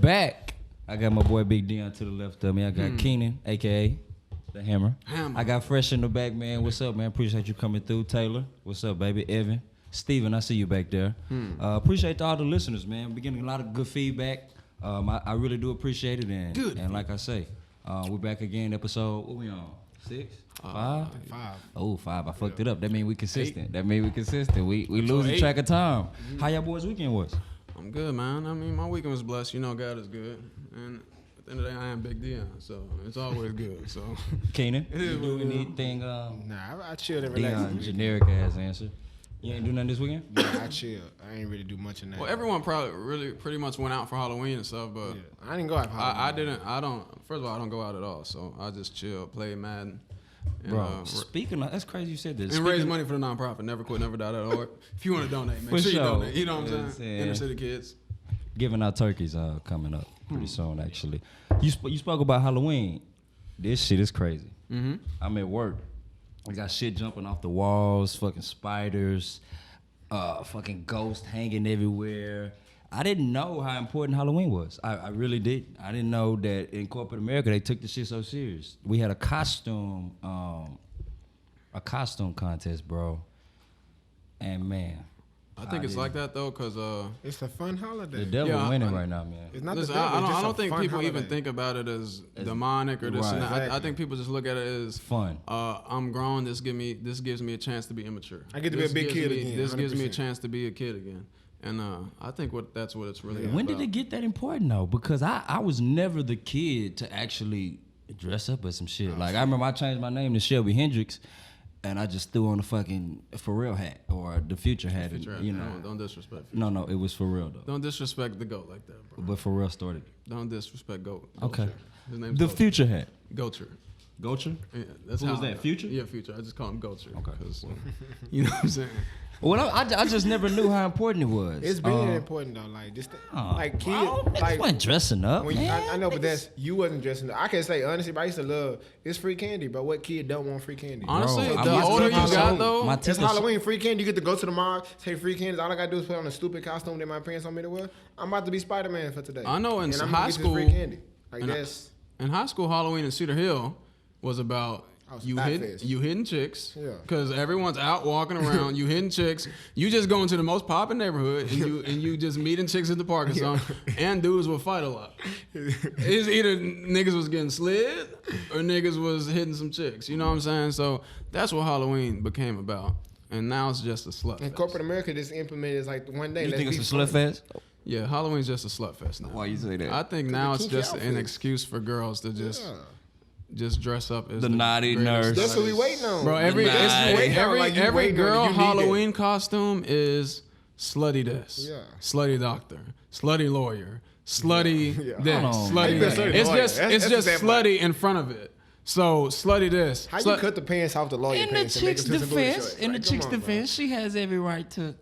back. I got my boy Big Deion to the left of me. I got Keenan, a.k.a. The Hammer. I got Fresh in the back, man. What's up, man? Appreciate you coming through. Taylor, what's up, baby? Evan, Steven, I see you back there. Appreciate all the listeners, man. We're getting a lot of good feedback. I really do appreciate it. And like I say, we're back again, episode, what we on? 6? 5? 5. Oh, 5. I fucked it up. That mean we consistent. We losing track of time. How y'all boys' weekend was? I'm good, man. I mean, my weekend was blessed. You know, God is good. And at the end of the day, I am Big Deion, so it's always good. So, Keenan, you do anything? Nah, I chilled and relaxed. Deion, generic ass answer. You ain't do nothing this weekend? Yeah, I chilled. I ain't really do much in that. Well, everyone probably pretty much went out for Halloween and stuff, but I didn't go out for Halloween. First of all, I don't go out at all, so I just chill, play Madden. And, bro, speaking of, that's crazy you said this. And raise money for the nonprofit, Never Quit, Never Die.org. If you want to donate, make sure you donate. You know what I'm saying? Inner city kids. Giving out turkeys coming up pretty soon, actually. You spoke about Halloween. This shit is crazy. Mm-hmm. I'm at work. I got shit jumping off the walls, fucking spiders, fucking ghosts hanging everywhere. I didn't know how important Halloween was. I really did. I didn't know that in corporate America they took the shit so serious. We had a costume contest, bro. And man, I think it's like that though, cause it's a fun holiday. the devil winning right now, man. It's not listen, the devil, I don't think people holiday. even think about it as demonic or this right. and that. Exactly. I think people just look at it as Fun. I'm grown. This gives me a chance to be immature. I get to be a big kid again. This gives me a 100%. chance to be a kid again. And I think that's what it's really about. When did it get that important though? Because I was never the kid to actually dress up as some shit. Like I remember I changed my name to Shelby Hendrix, and I just threw on the fucking For Real hat or the Future hat. You know, don't disrespect. Future. no, it was For Real though. Don't disrespect the GOAT like that, bro. But For Real started. Don't disrespect GOAT. Okay. His name's The Goacher. Future hat. Goacher. Goacher? Yeah, that's Who how was that, Future? Yeah, Future. I just call him Goacher. Okay. 'Cause, you know what I'm saying? Well, I just never knew how important it was. It's very important though. Like just like kids, Niggas like wasn't dressing up, when man. I know, but that's you wasn't dressing up. I can say honestly, but I used to love it's free candy, but what kid don't want free candy? Honestly, Bro, the I'm older you just- got though, my It's teacher- Halloween, free candy. You get to go to the mall, take free candy. All I gotta do is put on a stupid costume that my parents want me to wear. I'm about to be Spider-Man for today. I know in and I'm high gonna get this school- free candy. Like in- that's in high school, Halloween in Cedar Hill was about you hitting chicks, Yeah. because everyone's out walking around. You hitting chicks. You just go into the most popping neighborhood and you just meeting chicks at the park or something. And dudes will fight a lot. It's either niggas was getting slid or niggas was hitting some chicks. You know what I'm saying? So that's what Halloween became about. And now it's just a slut in fest. corporate America, this implemented is like one day. You let's think be it's a slut funny. fest? Yeah, Halloween's just a slut fest now. Why you say that? I think now it's kinky just an outfits. excuse for girls to just Yeah. dress up as The naughty greatest nurse. That's what we waiting on. Bro, every girl Halloween costume is slutty this, Yeah. slutty doctor, slutty lawyer, slutty Yeah. this, Hold on, slutty man. that. Slutty It's lawyer. just That's just what slutty in front of it. So slutty this. How you cut the pants off the lawyer In the pants and make chick's it to some booty defense, shorts? in the Like, come chick's on, bro. defense, she has every right to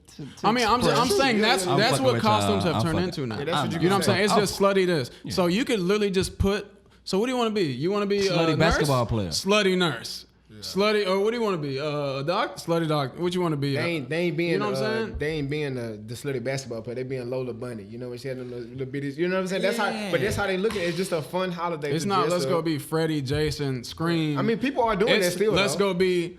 I mean, I'm express. saying that's I'm that's fucking what with costumes y'all. have I'm turned fucking- into now. Yeah, that's what You you know what I'm can saying? It's say. just slutty this. So you could literally just put. So what do you want to be? You want to be Slutty a basketball nurse? player. Slutty nurse. Slutty, or what do you want to be? A doctor? Slutty doctor. What you want to be? They ain't being, You know what I'm saying? They ain't being the slutty basketball player. They being Lola Bunny. You know what she had them little bitties. You know what I'm saying? That's how. But that's how they look at it. It's just a fun holiday. It's to not. dress Let's up. go be Freddie, Jason, Scream. I mean, people are doing that still. Let's though. go be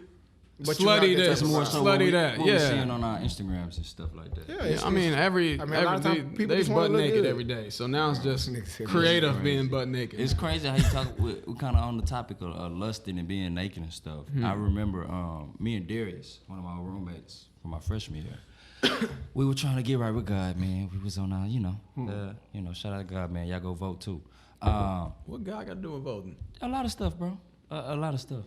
But you're not slutty that this, type of more vibe. slutty that. What we're Yeah. seeing on our Instagrams and stuff like that. Yeah, Yeah, I mean, a lot of times people they just wanna butt look naked good. every day. So now it's just Niggas said creative that's being butt naked. It's crazy how you talk. We're kind of on the topic of lusting and being naked and stuff. I remember me and Darius, one of my roommates from my freshman year, we were trying to get right with God, man. We was on our, shout out to God, man. Y'all go vote too. What guy got to do with voting? A lot of stuff, bro. A lot of stuff.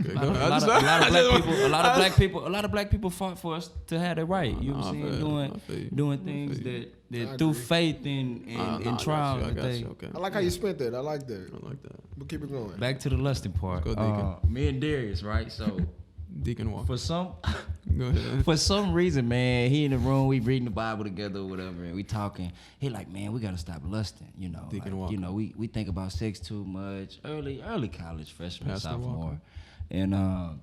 Okay, A go ahead. lot of black people fought for us to have it right. You know what I'm saying? Doing things that through faith and trial. I got you. Okay. I like how you spent that. I like that. I like that. But keep it going. Back to the lusting part. Let's go, Deacon. Me and Darius, right? So Deacon Walker. for Go ahead. For some reason, man, he in the room, we reading the Bible together or whatever, and we talking. He like, man, we gotta stop lusting, you know. Deacon Like, Walker. you know, we think about sex too much. Early college, freshman, Pastor sophomore. Walker. And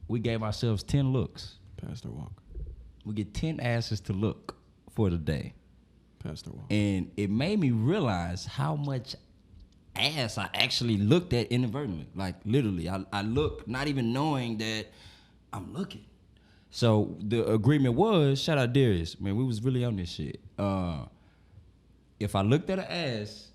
we gave ourselves 10 looks. Pastor Walker. We get 10 asses to look for the day. Pastor Walker. And it made me realize how much ass I actually looked at inadvertently. Like literally, I look not even knowing that I'm looking. So the agreement was, shout out Darius, man, we was really on this shit. If I looked at an ass,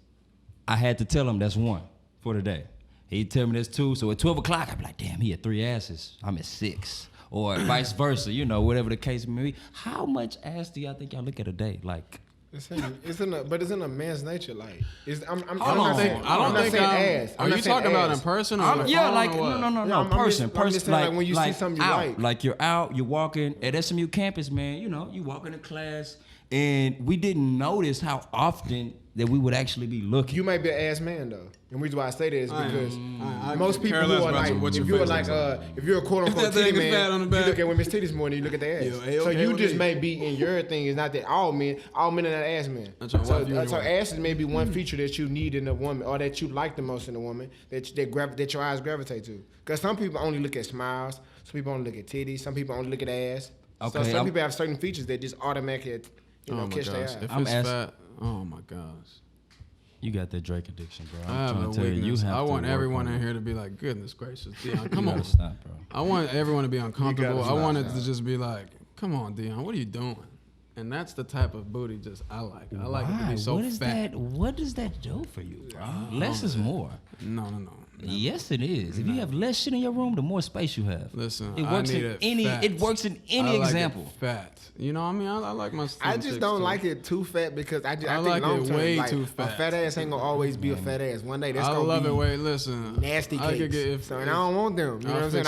I had to tell him that's one for the day. He'd tell me that's two. So at 12 o'clock, I'd be like, damn, he had 3 asses. I'm at 6. Or vice versa, you know, whatever the case may be. How much ass do y'all think y'all look at a day? Like, It's in a man's nature. Like, I'm I don't think ass. Are you talking about in person or yeah, like No, person, I'm just saying, like, when you see something you out, like. you're out, you're walking at SMU campus, man. You know, you walking to class, and we didn't notice how often that we would actually be looking. You might be an ass man though, and the reason why I say that is because I most people who are like, if you're a quote unquote titty man, you look at women's titties more than you look at their ass. So you just may be in your thing. It's not that all men are not ass men. So ass is maybe one feature that you need in a woman, or that you like the most in a woman, that your eyes gravitate to. Because some people only look at smiles, some people only look at titties, some people only look at ass. Okay, so some people have certain features that just automatically, catch their eye. If it's fat, oh my gosh. You got that Drake addiction, bro. I have a weakness. I want everyone in here to be like, goodness gracious, Deion, come on. Stop, bro. I want everyone to be uncomfortable. I want it to just be like, come on, Deion, what are you doing? And that's the type of booty I like. I like it to be so fat. What does that do for you, bro? Less is more. No. Yes, it is. If you have less shit in your room, the more space you have. Listen, it works It works in any example. Fat. You know what I mean? I like my. I just don't like it too fat because I think like long it term, way like, too fat. A fat ass ain't gonna always be a fat ass. One day that's gonna be. I love it. Wait, listen. Nasty cakes. And I don't want them. You know what I'm saying?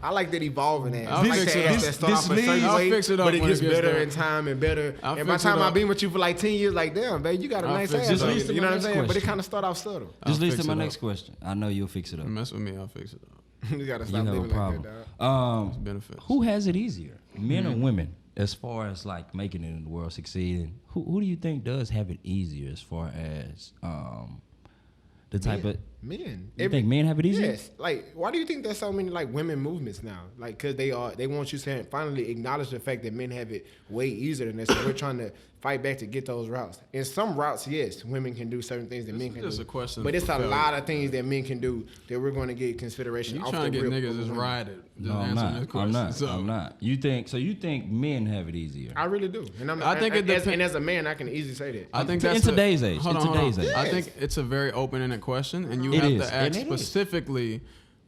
I like that evolving ass. I like the ass that start off a certain way, but it gets better in time and better. And by the time I've been with you for like 10 years, like damn, babe, you got a nice ass. You know what I'm saying? But it kind of start off subtle. Just listen to my next question. I know you'll fix it up. Mess with me, I'll fix it up. You gotta stop living like that, dog. Benefits. Who has it easier, men or women, as far as like making it in the world, succeeding? Who do you think does have it easier as far as the type of men? You think men have it easier? Yes. Like, why do you think there's so many like women movements now? Like, cause they want you to finally acknowledge the fact that men have it way easier than us. So we're trying to fight back to get those routes. In some routes, yes, women can do certain things that men can do. But it's a lot of things that men can do that we're going to get consideration. You trying to get niggas just riding? No, I'm not. You think men have it easier? I really do. And I think it depends. And as a man, I can easily say that. I think that's in today's age. I think it's a very open-ended question, and you have to ask specifically,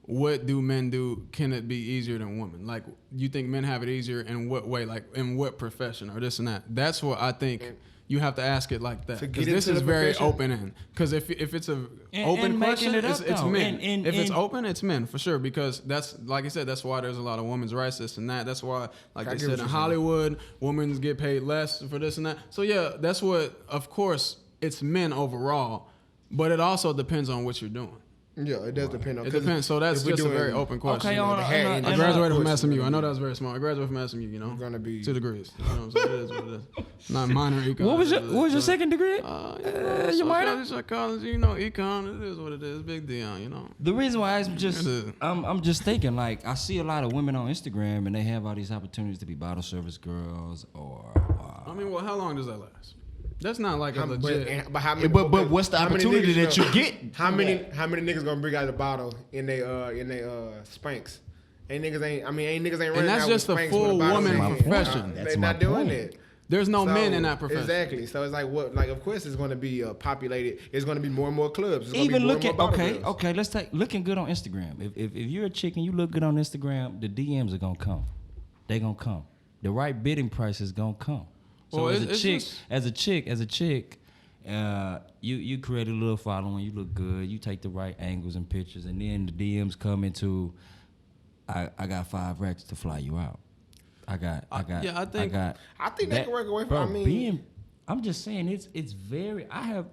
what do men do? Can it be easier than women? Like, you think men have it easier in what way? Like, in what profession or this and that? That's what I think you have to ask it like that. Because this is very open-ended. Because if it's an open question, it's men. If it's open, it's men, for sure. Because that's, like I said, that's why there's a lot of women's rights, this and that. That's why, like they said, in Hollywood, women get paid less for this and that. So, yeah, that's what, of course, it's men overall. But it also depends on what you're doing. Yeah, it does depend on. It depends. So that's just a very open question. Okay, I graduated from SMU. I know that was very small. I graduated from SMU. You know, gonna be 2 degrees. You know what I'm saying? It is what it is. Not minor econ. What was your second degree? Your minor? Psychology. You know, econ. It is what it is. Big Deion. You know. The reason why I'm just thinking, like, I see a lot of women on Instagram and they have all these opportunities to be bottle service girls or. I mean, well, how long does that last? That's not like a legit. But what's the opportunity that you get? How many niggas gonna bring out the bottle in they Spanx? Niggas ain't running. And that's out just with a Spanx full woman profession. They're not doing that. There's no men in that profession. Exactly. So it's like what? Like, of course, it's going to be populated. It's going to be more and more clubs. It's Even looking girls. Okay. Let's take looking good on Instagram. If you're a chick and you look good on Instagram, the DMs are gonna come. They gonna come. The right bidding price is gonna come. So as a chick, you create a little following. You look good. You take the right angles and pictures, and then the DMs come into, I got 5 racks to fly you out. I think they can work away from. I'm just saying it's very. I have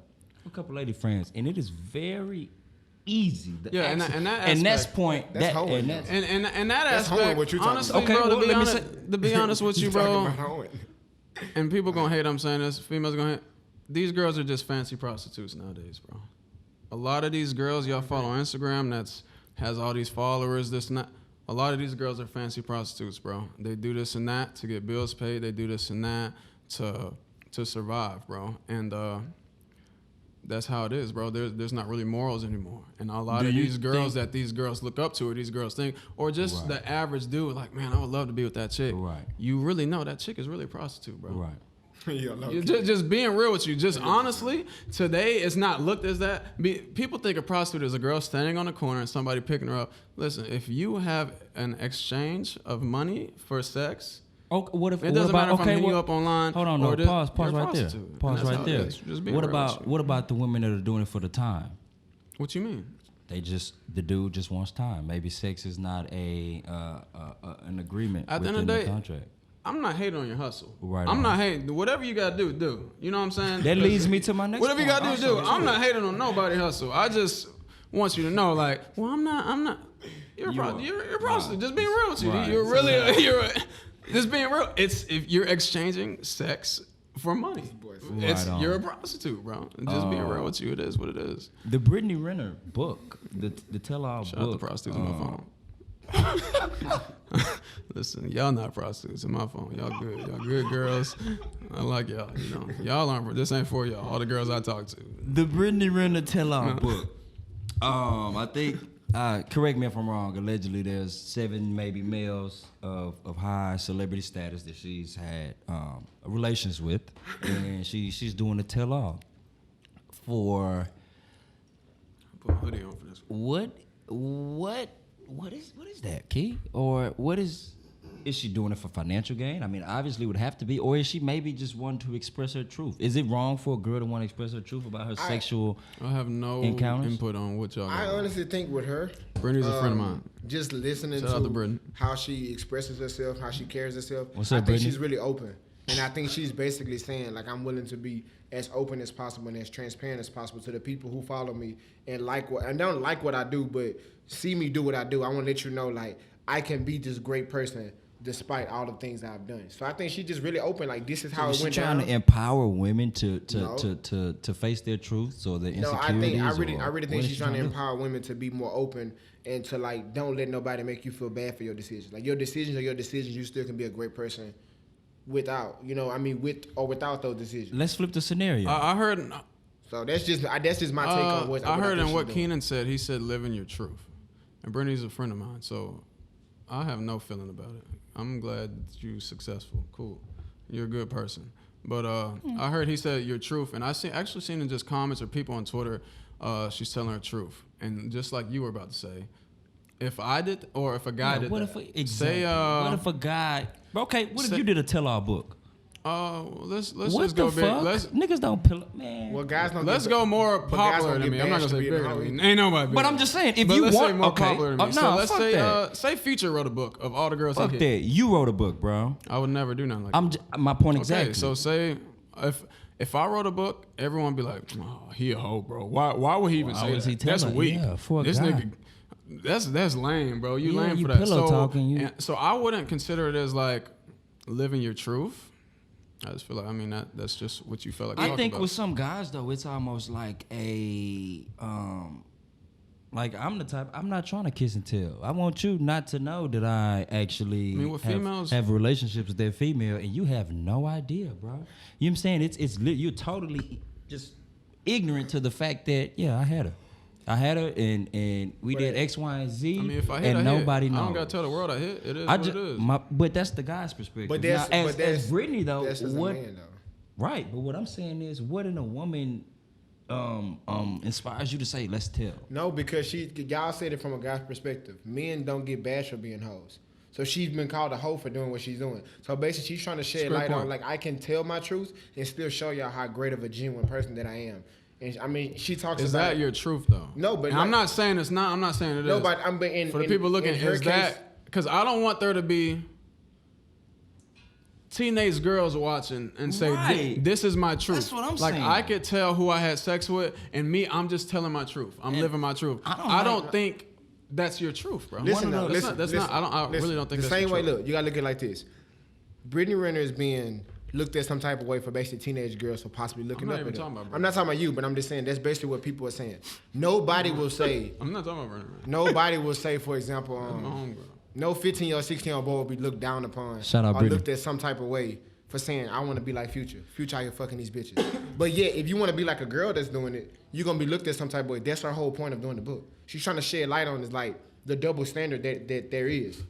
a couple lady friends, and it is very easy. And that's point. That's hoeing. And that aspect. What you're honestly, okay, bro, to be honest with you, bro. And people gonna hate I'm saying this. Females gonna hate. These girls are just fancy prostitutes nowadays, bro. A lot of these girls y'all follow on Instagram has all these followers, this and that. A lot of these girls are fancy prostitutes, bro. They do this and that to get bills paid. They do this and that to to survive, bro. And that's how it is, bro. There's not really morals anymore. And a lot of these girls that these girls look up to, or these girls think, or just the average dude, like, man, I would love to be with that chick. Right. You really know that chick is really a prostitute, bro. Right. Just being real with you. Just honestly, today it's not looked as that. People think a prostitute is a girl standing on the corner and somebody picking her up. Listen, if you have an exchange of money for sex, what if it doesn't matter if I'm hitting you up online. Hold on, no, pause right there. Pause right there. What about the women that are doing it for the time? What you mean? The dude just wants time. Maybe sex is not an agreement at the end of the day, contract. I'm not hating on your hustle. Right. I'm not hating. Whatever you gotta do, do. You know what I'm saying? That leads me to my next. Whatever you gotta do. I'm not hating on nobody hustle. I just want you to know, like, well, I'm not. You're a prostitute. Just being real with you. Right. You're just being real. It's if you're exchanging sex for money. You're a prostitute, bro. Just being real with you. It is what it is. The Brittany Renner book, the tell-all book. Shout out to prostitutes on my phone. Listen, y'all not prostitutes in my phone. Y'all good girls. I like y'all. You know, y'all aren't. This ain't for y'all. All the girls I talk to. The Brittany Renner tell-all book. I think. Correct me if I'm wrong. Allegedly, there's 7 maybe males of high celebrity status that she's had relations with, and she's doing a tell-all for. Put a hoodie on for this. What is that, Key? Or what is she doing it for financial gain? I mean, obviously it would have to be. Or is she maybe just wanting to express her truth? Is it wrong for a girl to want to express her truth about her sexual I have no encounters? Input on what y'all got. I honestly think with her, Brittany's a friend of mine. Just listening to how she expresses herself, how she carries herself, What's up, I think Brittany? she's really open. And I think she's basically saying, like, I'm willing to be as open as possible and as transparent as possible to the people who follow me and don't like what I do, but see me do what I do. I want to let you know, like, I can be this great person despite all the things that I've done. So I think she's just really open. Like, this is how it went down. She's trying to empower women to face their truths or their insecurities. No, I really think she's trying to empower women to be more open and to, like, don't let nobody make you feel bad for your decisions. Like, your decisions are your decisions. You still can be a great person without, with or without those decisions. Let's flip the scenario. I heard. So that's just my take on what I heard. And what doing. Keenan said, he said, "Live in your truth." And Brittany's a friend of mine, so I have no feeling about it. I'm glad you're successful. Cool, you're a good person. But I heard he said your truth, and actually seen in just comments or people on Twitter, she's telling her truth, and just like you were about to say. If I did, or if a guy did, what if a guy? Okay, what if you did a tell-all book? Let's what just the go fuck? Niggas don't pill up, man. Well, guys don't. Let's go more popular than me. I'm not gonna say bigger than me. Ain't nobody bigger. But I'm just saying, if you let's want say more popular than me. So let's say that. Say Future wrote a book of all the girls Fuck he that. hit. You wrote a book, bro. I would never do nothing like that. My point exactly. Okay, so say if I wrote a book, everyone would be like, "Oh, he a hoe, bro. Why would he even say that? That's weak. Yeah, for a this guy. nigga." That's lame, bro. You lame you for that. pillow talking. So I wouldn't consider it as like living your truth. I just feel like that's just what you felt like. I think about. with some guys though, it's almost like a like I'm the type. I'm not trying to kiss and tell. I want you not to know that I actually have relationships with that female, and you have no idea, bro. You know what I'm saying? You're totally just ignorant to the fact that I had her, and we did X, Y, and Z. I mean, if I hit, and nobody knows. I don't gotta tell the world I hit. It is what it is. But that's the guy's perspective. But that's Brittany though. That's just what, a man though. Right, but what I'm saying is, what in a woman inspires you to say, "Let's tell"? No, because y'all said it from a guy's perspective. Men don't get bashed for being hoes. So she's been called a hoe for doing what she's doing. So basically, she's trying to shed light on, like, I can tell my truth and still show y'all how great of a genuine person that I am. And I mean, she talks is about. Is that your truth, though? No, but I'm not saying it's not. I'm not saying it is. No, but for the people looking, is that because I don't want there to be teenage girls watching and say, "This is my truth." That's what I'm saying. Like I could tell who I had sex with, and me, I'm just telling my truth. I'm living my truth. I don't think that's your truth, bro. Listen, I really don't think that's the same way. Truth. Look, you gotta look at it like this. Brittany Renner is being looked at some type of way for basically teenage girls for possibly looking up at her. I'm not talking about you, but I'm just saying that's basically what people are saying. Nobody will say. I'm not talking about Renner. Nobody will say, for example, no 15 or 16-year-old boy will be looked down upon Shout out or Brittany. looked at some type of way for saying I want to be like Future. Future out here fucking these bitches. But yeah, if you want to be like a girl that's doing it, you're gonna be looked at some type of way. That's her whole point of doing the book. She's trying to shed light on is like the double standard that there is.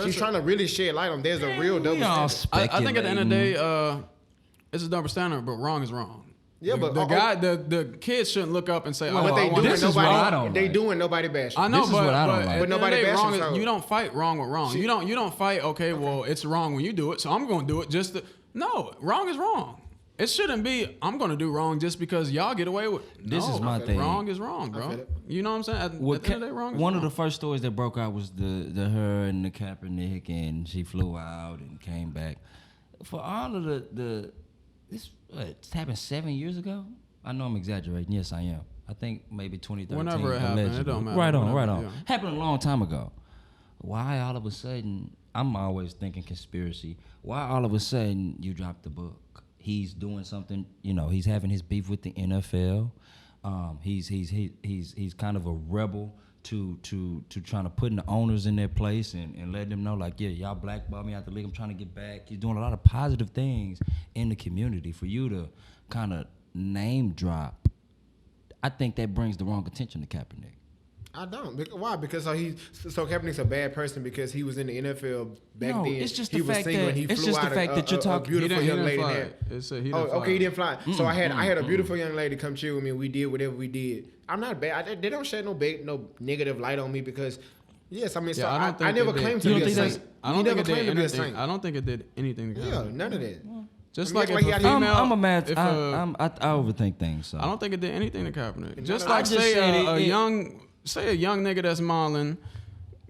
She's trying to really shed light on. There's a real double standard. I think at the end of the day, it's a double standard, but wrong is wrong. Yeah, but the kids shouldn't look up and say, but they doing nobody bashing. I know, this is what I don't like. But nobody bashing. You don't fight wrong with wrong. You don't fight. Okay, well, it's wrong when you do it, so I'm going to do it. No, wrong is wrong. It shouldn't be. I'm going to do wrong just because y'all get away with. This is my thing. Wrong is wrong, bro. You know what I'm saying? At the end of the day, wrong is one wrong. of the first stories that broke out was the her and the Kaepernick, and she flew out and came back. For all of this happened 7 years ago. I know I'm exaggerating. Yes, I am. I think maybe 2013. Whenever it happened, it don't matter. Right on. Yeah. Happened a long time ago. Why all of a sudden, I'm always thinking conspiracy. Why all of a sudden you dropped the book? He's doing something, he's having his beef with the NFL. He's kind of a rebel to trying to put the owners in their place and let them know, like, yeah, y'all blackball me out the league. I'm trying to get back. He's doing a lot of positive things in the community. For you to kind of name drop, I think that brings the wrong attention to Kaepernick. I don't. Why? Because Kaepernick's a bad person because he was in the NFL back then. It's just he the was fact single that and he it's flew just out the fact that you're talking. A beautiful young lady. He didn't fly. So I had a beautiful young lady come chill with me. We did whatever we did. I'm not bad. They don't shed no negative light on me because. Yes, I mean, I never claimed to be a saint. I don't think it did anything. I don't think it did anything. Yeah, none of that. Just like if a female, I overthink things. So. I don't think it did anything to Kaepernick. Just like say a young nigga that's modeling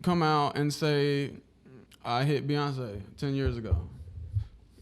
come out and say, I hit Beyonce 10 years ago.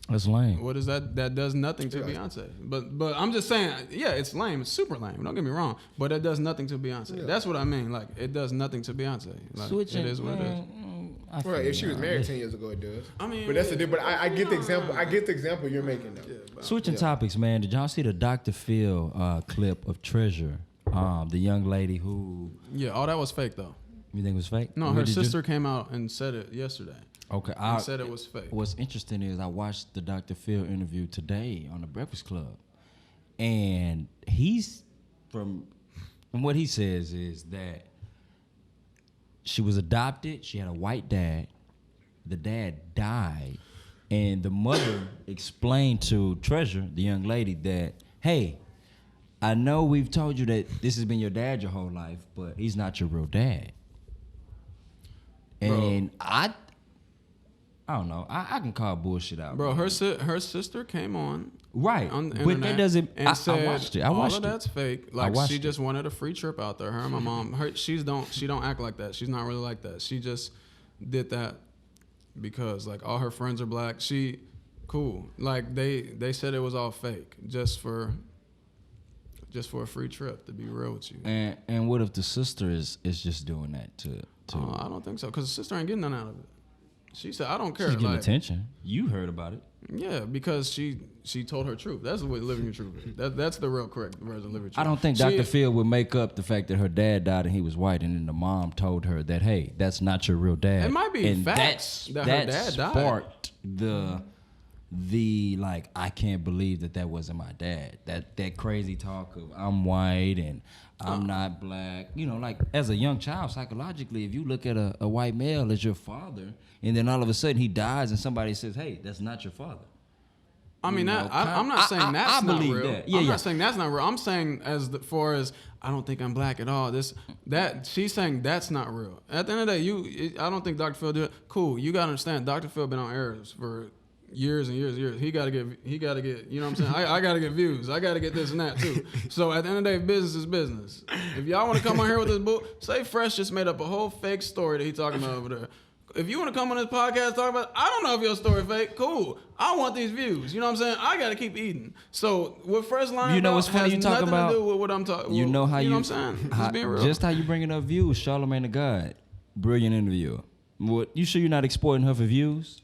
That's lame. What is that? That does nothing to Beyonce. But I'm just saying, yeah, it's lame. It's super lame. Don't get me wrong. But it does nothing to Beyonce. Yeah. That's what I mean. Like, it does nothing to Beyonce. Like, Switching, it is what it is. Well, if she was married 10 years ago, it does. I mean, but that's the difference. But I get the example. I get the example you're making though. Yeah, switching topics, man. Did y'all see the Dr. Phil clip of Treasure? The young lady who. Yeah, all that was fake though. You think it was fake? No, her sister came out and said it yesterday. Okay, I said it was fake. What's interesting is I watched the Dr. Phil interview today on the Breakfast Club, and he's from what he says is that she was adopted. She had a white dad. The dad died, and the mother explained to Treasure, the young lady, that, hey, I know we've told you that this has been your dad your whole life, but he's not your real dad. And I don't know. I can call bullshit out. Bro, her sister came on. Right. On the but internet that doesn't. and said, I watched it. All of that's fake. Like, she just it. wanted a free trip out there. Her and my mom. She don't act like that. She's not really like that. She just did that because like all her friends are black. She cool. Like they said it was all fake just for a free trip, to be real with you. And what if the sister is just doing that to I don't think so, because the sister ain't getting none out of it. She said, I don't care. She's getting attention. You heard about it. Yeah, because she told her truth. That's the way living your truth is. That's the real correct version of living your truth. I don't think Dr. Phil would make up the fact that her dad died and he was white, and then the mom told her that, hey, that's not your real dad. It might be and facts that her dad sparked the like, I can't believe that wasn't my dad. That crazy talk of I'm white and I'm not black. You know, like as a young child, psychologically, if you look at a white male as your father, and then all of a sudden he dies and somebody says, hey, that's not your father. I mean, I'm not saying that's not real. That. Yeah, I'm not saying that's not real. I'm saying as far as I don't think I'm black at all. She's saying that's not real. At the end of the day, I don't think Dr. Phil did it. Cool, you gotta understand. Dr. Phil been on air for years and years and years. He gotta get. You know what I'm saying? I gotta get views. I gotta get this and that too. So at the end of the day, business is business. If y'all want to come on here with this book, say Fresh just made up a whole fake story that he talking about over there. If you want to come on this podcast talk about, I don't know if your story fake. Cool. I want these views. You know what I'm saying? I got to keep eating. So what Fresh line what's funny you talking about? To do with what I'm talking. You know how you know what I'm saying? Just being real. Just how you bringing up views. Charlamagne the God, brilliant interviewer. What you sure you're not exploiting her for views?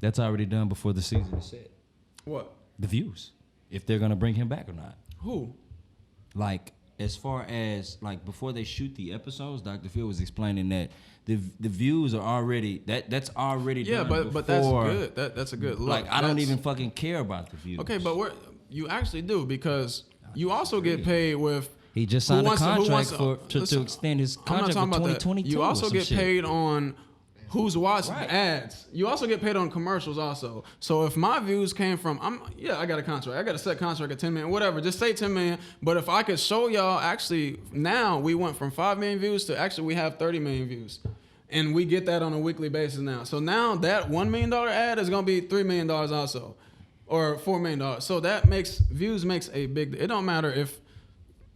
That's already done before the season is set. What? The views. If they're gonna bring him back or not. Who? Like as far as like before they shoot the episodes, Dr. Phil was explaining that the views are already that's already done. But that's good. That's a good look. Like I don't even fucking care about the views. Okay, but you actually do because you also get paid with. He just signed a contract to extend his contract for 2022. You also get paid on who's watching Right. ads. You also get paid on commercials also. So if my views came from, I got a contract. I got a set contract at 10 million, whatever. Just say 10 million. But if I could show y'all, actually, now we went from 5 million views to actually we have 30 million views. And we get that on a weekly basis now. So now that $1 million ad is going to be $3 million also. Or $4 million. So that makes a big, it don't matter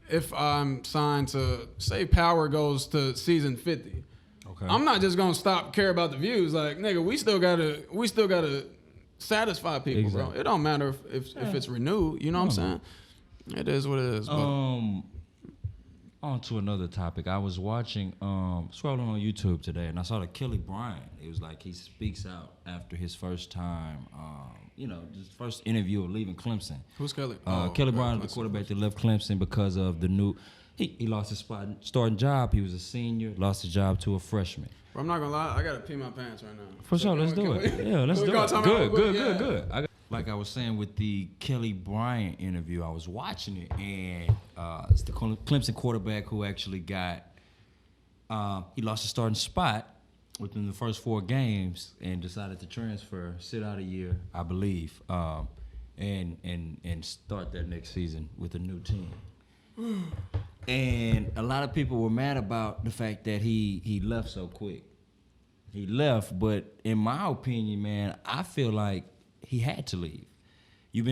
if I'm signed to, say Power goes to season 50. Okay. I'm not just gonna care about the views. Like, nigga, we still gotta satisfy people, exactly. Bro. It don't matter if it's renewed. You know what I'm saying? It is what it is. On to another topic. I was watching, scrolling on YouTube today, and I saw that Kelly Bryant. It was like he speaks out after his first time, his first interview of leaving Clemson. Who's Kelly? Kelly Bryant, the quarterback that left Clemson because of the new. He lost his starting job. He was a senior, lost his job to a freshman. Bro, I'm not gonna lie, I gotta pee my pants right now. For sure, let's do it. Yeah, let's do it. Good. Like I was saying with the Kelly Bryant interview, I was watching it, and it's the Clemson quarterback who actually got he lost his starting spot within the first 4 games and decided to transfer, sit out a year, I believe, and start that next season with a new team. And a lot of people were mad about the fact that he left so quick. He left, but in my opinion, man, I feel like he had to leave. You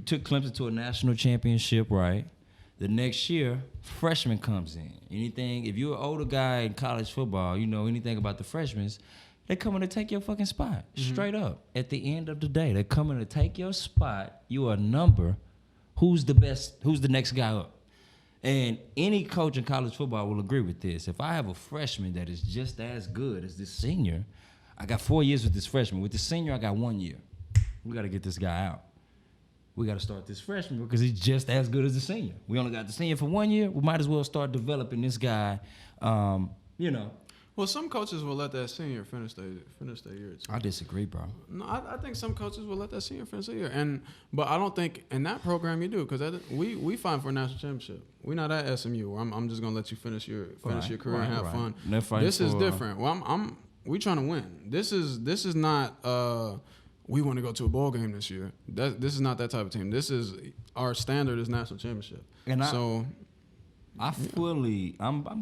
took Clemson to a national championship, right? The next year, freshman comes in. If you're an older guy in college football, you know anything about the freshmen, they're coming to take your fucking spot. Straight up. At the end of the day, they're coming to take your spot. You are a number. Who's the best? Who's the next guy up? And any coach in college football will agree with this. If I have a freshman that is just as good as this senior, I got 4 years with this freshman. With the senior, I got 1 year. We got to get this guy out. We got to start this freshman because he's just as good as the senior. We only got the senior for 1 year. We might as well start developing this guy, Well, some coaches will let that senior finish their year. Too. I disagree, bro. No, I think some coaches will let that senior finish their year, but I don't think in that program you do because we fight for a national championship. We're not at SMU where I'm just gonna let you finish your career and have fun. This is different. Well, we trying to win. This is not. We want to go to a bowl game this year. This is not that type of team. This is our standard is national championship. I'm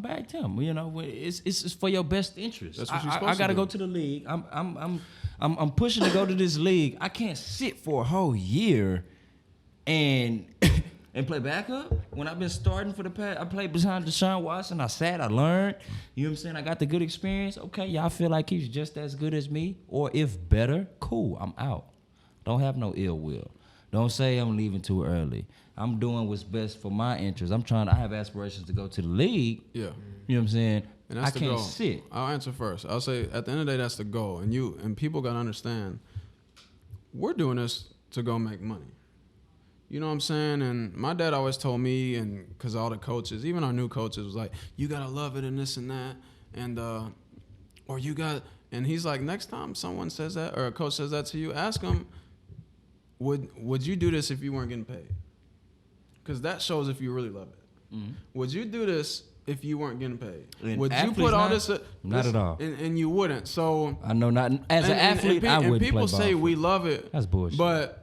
back to him. It's for your best interest. That's what you're supposed I got to to go to the league. I'm pushing to go to this league. I can't sit for a whole year and play backup. When I've been starting for the past, I played behind Deshaun Watson. I sat, I learned. You know what I'm saying? I got the good experience. Okay, y'all feel like he's just as good as me, or if better, cool. I'm out. Don't have no ill will. Don't say I'm leaving too early. I'm doing what's best for my interest. I have aspirations to go to the league. Yeah. You know what I'm saying? And that's I can't goal. sit. I'll answer first. I'll say at the end of the day, that's the goal. And people got to understand, we're doing this to go make money. You know what I'm saying? And my dad always told me, and because all the coaches, even our new coaches, was like, you got to love it and this and that. And, and he's like, next time someone says that or a coach says that to you, ask them, would you do this if you weren't getting paid? Because that shows if you really love it. Mm-hmm. Would you do this if you weren't getting paid? And would you put all this? Not at all. And you wouldn't. So I know not as an athlete. I wouldn't. And people play say ball. We love it. That's bullshit. But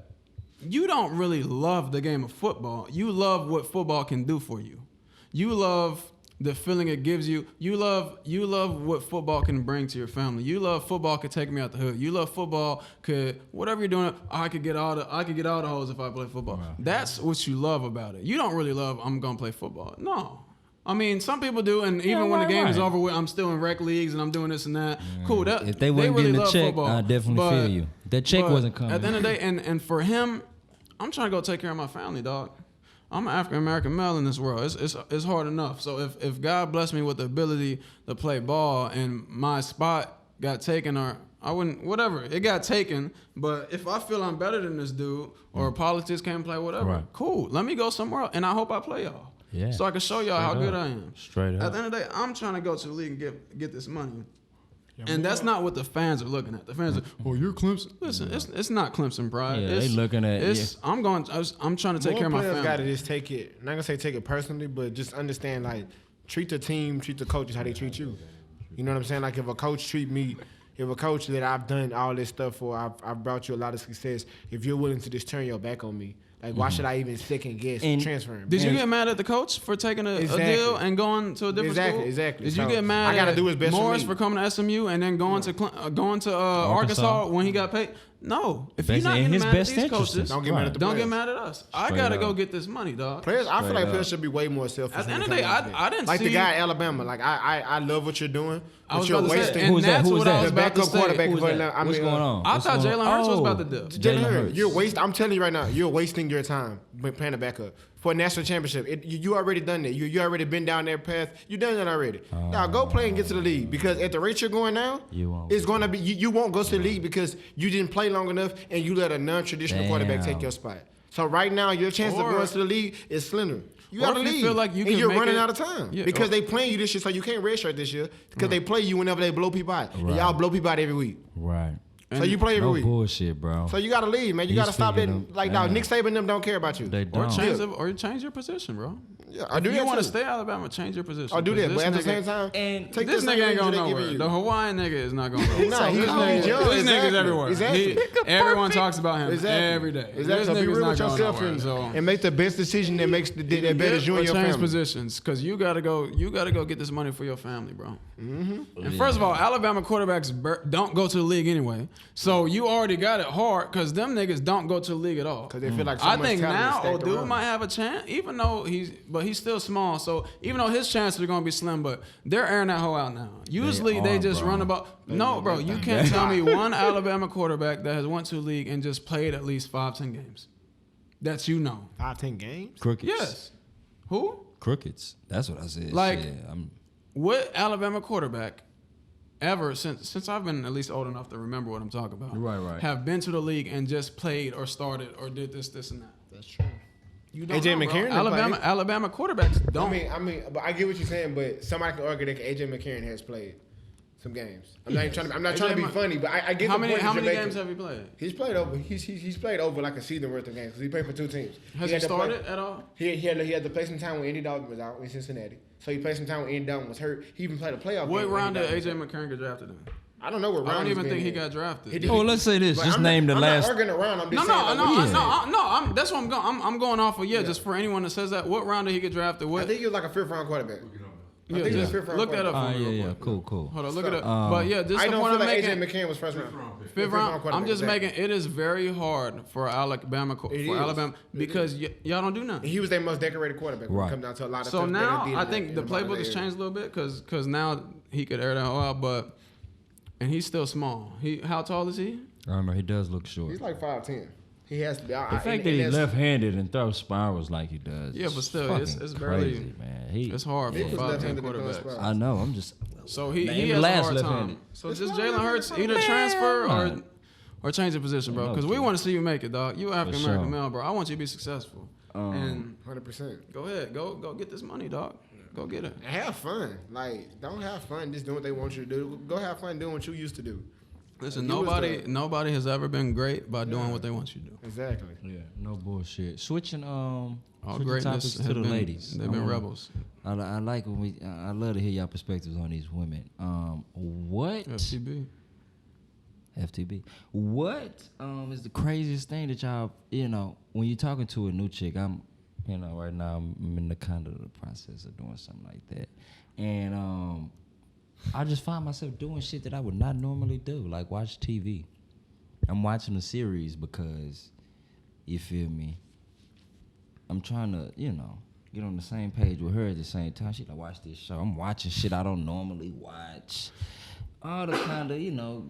you don't really love the game of football. You love what football can do for you. You love the feeling it gives you. You love what football can bring to your family. You love football could take me out the hood. You love football could whatever you're doing. I could get all the hoes if I play football. Wow. That's what you love about it. You don't really love I'm gonna play football. No. I mean, some people do, and even when the game is over with, I'm still in rec leagues and I'm doing this and that. Cool. If they weren't really getting the check, football. I definitely feel you. That check wasn't coming. At the end of the day, and for him, I'm trying to go take care of my family, dog. I'm an African-American male in this world. It's hard enough. So if God blessed me with the ability to play ball and my spot got taken or I wouldn't, whatever, it got taken. But if I feel I'm better than this dude or politics can't play, whatever, cool. Let me go somewhere else. And I hope I play y'all. so I can show y'all how good I am. Straight up. At the end of the day, I'm trying to go to the league and get this money. And that's not what the fans are looking at. The fans are, oh, you're Clemson. Listen, it's not Clemson pride. Yeah, they looking at it. I'm trying to take care of my family. Got to just take it. I'm not gonna say take it personally, but just understand treat the team, treat the coaches how they treat you. You know what I'm saying? Like if a coach treat me, if a coach that I've done all this stuff for, I've brought you a lot of success. If you're willing to just turn your back on me. Like, why should I even second guess transferring? Did you get mad at the coach for taking a deal and going to a different school? Exactly. Did you get mad at Morris for coming to SMU and then going to Arkansas when he got paid? No. If you're not getting mad at these coaches, don't get mad at the players. Don't get mad at us. I got to go get this money, dog. I feel like players should be way more selfish. At the end of the day, I didn't see... Like the guy at Alabama. Like, I love what you're doing. I was you're about to wasting. say, and that's what I was The about to backup say. quarterback. What's going on? I thought Jalen Hurts was about to do. Jalen Hurts. You're wasting. I'm telling you right now, you're wasting your time playing the backup for a national championship. You already done that. You already been down that path. You done that already. Now go play and get to the league because at the rate you're going now, it's going to be you won't go to the league because you didn't play long enough and you let a non-traditional quarterback take your spot. So right now your chance of going to the league is slender. You got to leave. Feel like you and can you're make running it, out of time because they playing you this year, so you can't redshirt this year because they play you whenever they blow people out. And y'all blow people out every week. Right. So you play every week. Bullshit, bro. So you got to leave, man. You got to stop that. Like, dog, Nick Saban and them don't care about you. They don't. Or change your position, bro. Yeah, I do. If you want to stay Alabama, change your position. I do that, but at the same time, and take this nigga ain't going nowhere. The Hawaiian nigga is not going nowhere. Nah, this nigga's everywhere. Exactly. Everyone talks about him every day. Exactly. So be real with yourself and make the best decision that makes that betters you and your family. Change positions because you gotta go get this money for your family, bro. Mm-hmm. And first of all, Alabama quarterbacks don't go to the league anyway, so you already got it hard because them niggas don't go to the league at all. Because they feel like so I much think now O'Dude might have a chance, even though he's still small. So even though his chances are gonna be slim, but they're airing that hoe out now. Usually they just run about. No, bro, you can't tell me one Alabama quarterback that has went to the league and just played at least 5-10 games. That's 5-10 games. Crickets. Yes. Who? Crickets. That's what I said. Like, what Alabama quarterback ever since I've been at least old enough to remember what I'm talking about? Right. Have been to the league and just played or started or did this, and that. That's true. You don't AJ know, McCarron. Alabama quarterbacks don't. I mean, but I get what you're saying. But somebody can argue that AJ McCarron has played some games. I'm not trying to be funny, but I get how the point. How many games have he played? He's played over. He's played over like a season worth of games because he played for 2 teams. Has he started at all? He had to play some time when Andy Dalton was out in Cincinnati. So he played some time when Andy Dalton was hurt. He even played a playoff game. What round did AJ McCarron get drafted in? I don't know what round. I don't even think he got drafted. Let's say this. Just name the last. I'm not arguing around. I'm just No. That's what I'm going. I'm going off of just for anyone that says that. What round did he get drafted? I think he was like a 5th round quarterback. I think he was 5th round. Look that up for me. Yeah. Cool. Hold on, look it up. But yeah, this is the point I'm making. AJ McCarron was 1st round. 5th round. I'm just making. It is very hard for Alabama because y'all don't do nothing. He was their most decorated quarterback. When it comes down to a lot of stuff. So now I think the playbook has changed a little bit because now he could air that whole out, but. And he's still small. How tall is he? I don't know. He does look short. He's like 5'10". He has to be. The fact that he's left-handed and throws spirals like he does. Yeah, but still, it's crazy, man. It's hard for 5'10" quarterbacks. I know. I'm just. So he has a hard time. So just Jalen Hurts either transfer or change the position, bro. Because we want to see you make it, dog. You African American male, bro. I want you to be successful. And 100%. Go ahead, go get this money, dog. Go get it. And have fun. Like, don't have fun just doing what they want you to do. Go have fun doing what you used to do. Listen, nobody has ever been great by doing what they want you to do. Exactly. Yeah, no bullshit. Switching greatness to the ladies. They've been rebels. I like when I love to hear y'all perspectives on these women. What FTB. What is the craziest thing that y'all, when you're talking to a new chick, right now I'm in the kind of the process of doing something like that. And I just find myself doing shit that I would not normally do, like watch TV. I'm watching a series because, you feel me, I'm trying to, get on the same page with her at the same time. She like, watch this show. I'm watching shit I don't normally watch. All the kind of,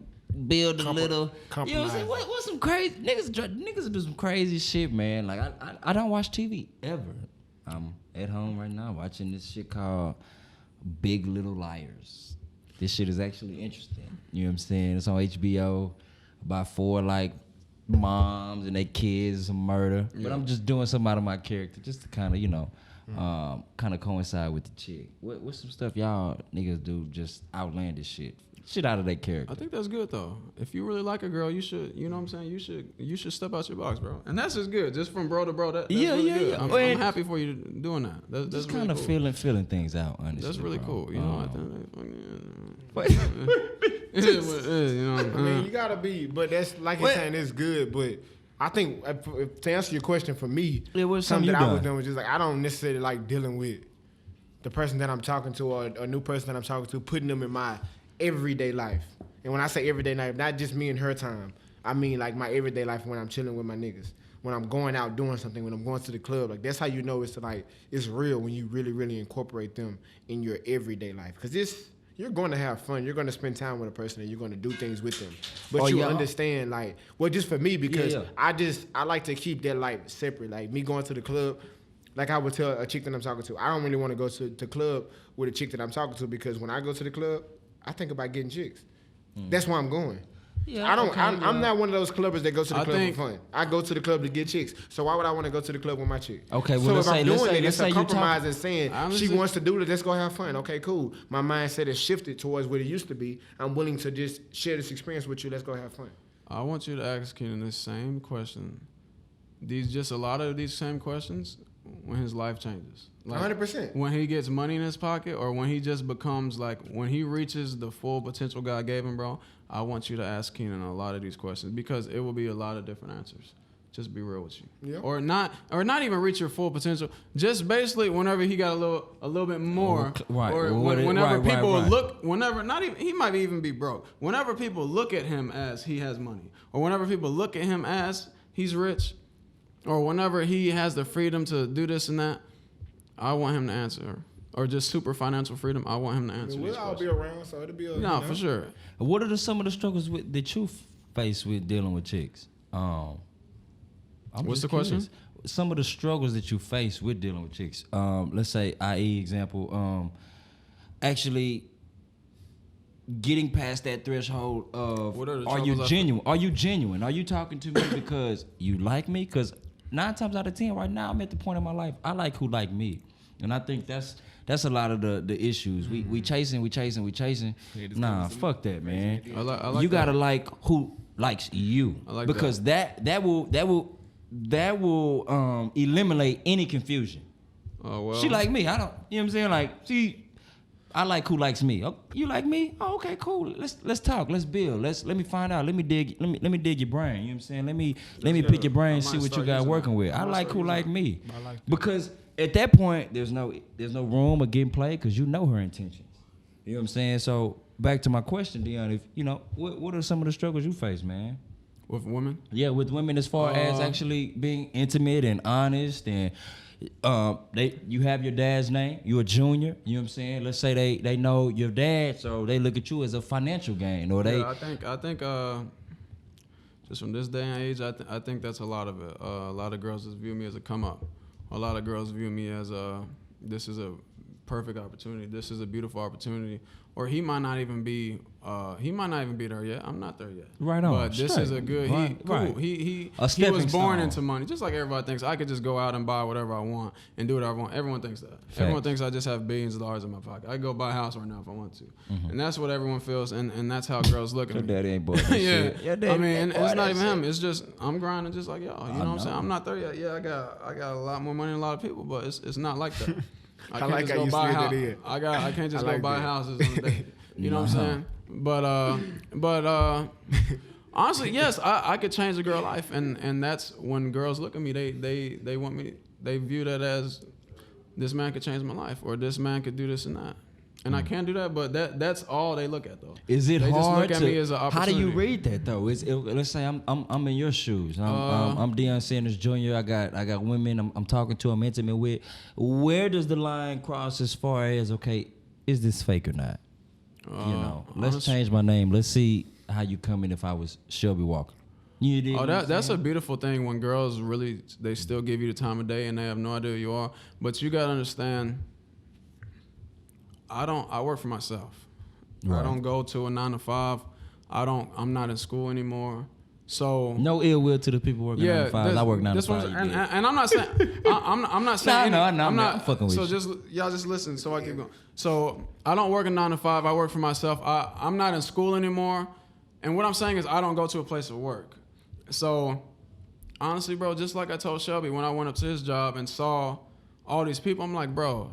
build a little, you know what I'm saying? What's some crazy, niggas do some crazy shit, man. Like, I don't watch TV ever. I'm at home right now watching this shit called Big Little Liars. This shit is actually interesting. You know what I'm saying? It's on HBO about 4, moms and their kids, some murder. Yeah. But I'm just doing something out of my character just to kind of, kind of coincide with the chick. What's some stuff y'all niggas do just outlandish shit out of their character? I think that's good though. If you really like a girl, you should, you know what I'm saying? You should step out your box, bro. And that's just good. Just from bro to bro. That's really good. I'm happy for you doing that. That's just really kind of cool. feeling things out, honestly. That's really cool. You know, I mean, you gotta be, but that's like you're saying, it's good. But I think to answer your question, for me, it was something that I was doing was just like I don't necessarily like dealing with the person that I'm talking to or a new person that I'm talking to, putting them in my everyday life. And when I say everyday life, not just me and her time. I mean like my everyday life when I'm chilling with my niggas, when I'm going out doing something, when I'm going to the club. Like that's how you know it's real when you really, really incorporate them in your everyday life. Because you're going to have fun. You're going to spend time with a person and you're going to do things with them. But you understand, just for me, because I like to keep that life separate. Like me going to the club, like I would tell a chick that I'm talking to, I don't really want to go to the club with a chick that I'm talking to because when I go to the club, I think about getting chicks. That's why I'm going. Yeah, I'm not one of those clubbers that go to the club for fun. I go to the club to get chicks. So why would I want to go to the club with my chick? Okay, well, so if I'm doing it, it's a compromise and saying she wants to do it, let's go have fun. Okay, cool. My mindset has shifted towards what it used to be. I'm willing to just share this experience with you. Let's go have fun. I want you to ask Keenan this same question. A lot of these same questions when his life changes. 100%. When he gets money in his pocket or when he just becomes when he reaches the full potential God gave him, bro, I want you to ask Keenan a lot of these questions because it will be a lot of different answers. Just be real with you. Yep. Or not even reach your full potential. Just basically whenever he got a little bit more. Right. Or whenever people look, he might even be broke. Whenever people look at him as he has money, or whenever people look at him as he's rich, or whenever he has the freedom to do this and that, I want him to answer. Or just super financial freedom, I want him to answer. We'll all be around, so it'll be a for sure. What are some of the struggles that you face with dealing with chicks? What's the question? Some of the struggles that you face with dealing with chicks. Let's say, i.e., example, actually getting past that threshold of are you genuine? Are you genuine? Are you talking to me because you like me? Because 9 times out of 10, right now, I'm at the point in my life I like who like me, and I think that's a lot of the issues. We chasing. Nah, fuck that, man. I like you gotta that. like who likes you, because that will eliminate any confusion. Oh well. She like me. I don't. You know what I'm saying? Like I like who likes me. Oh, you like me? Oh, okay, cool. Let's talk. Let's build. Let me find out. Let me dig your brain. You know what I'm saying? Let me pick your brain. See what you got working with. I like who like me. Because at that point, there's no room of getting played because you know her intentions. You know what I'm saying? So back to my question, Deion. If what are some of the struggles you face, man? With women? Yeah, with women as far as actually being intimate and honest and. You have your dad's name. You're a junior. You know what I'm saying? Let's say they know your dad, so they look at you as a financial gain, or they. Yeah, I think. Just from this day and age, I think that's a lot of it. A lot of girls just view me as a come up. A lot of girls view me as this is a perfect opportunity. This is a beautiful opportunity. Or he might not even be there yet. I'm not there yet. Right on. But this is a good. He was born into money. Just like everybody thinks I could just go out and buy whatever I want and do whatever I want. Everyone thinks that. Facts. Everyone thinks I just have billions of dollars in my pocket. I could go buy a house right now if I want to. Mm-hmm. And that's what everyone feels, and that's how girls look at me. Your daddy ain't bought that shit. Yeah. I mean, and it's not even him. It's just I'm grinding just like y'all. You know what I'm saying? I'm not there yet. Yeah, I got a lot more money than a lot of people, but it's not like that. I can't just go buy a house. I can't just go buy houses on the day. You know what I'm saying? But honestly, yes, I could change a girl's life, and that's when girls look at me, they want me, they view that as this man could change my life, or this man could do this and that. And I can't do that, but that's all they look at though. Is it they hard just look at to? me as an opportunity. How do you read that though? Let's say I'm in your shoes. I'm Deion Sanders Jr. I got women I'm talking to. I'm intimate with. Where does the line cross as far as is this fake or not? Let's change my name. Let's see how you come in if I was Shelby Walker. That's a beautiful thing when girls really, they still give you the time of day and they have no idea who you are. But you gotta understand, I work for myself. Right. I don't go to a 9 to 5. I'm not in school anymore. So no ill will to the people working 9 to 5. I work 9 to 5. And I'm not saying I'm not saying I'm not fucking with you. So y'all just listen. So I keep going. So I don't work a 9 to 5. I work for myself. I'm not in school anymore. And what I'm saying is I don't go to a place of work. So honestly, bro, just like I told Shelby when I went up to his job and saw all these people, I'm like, bro,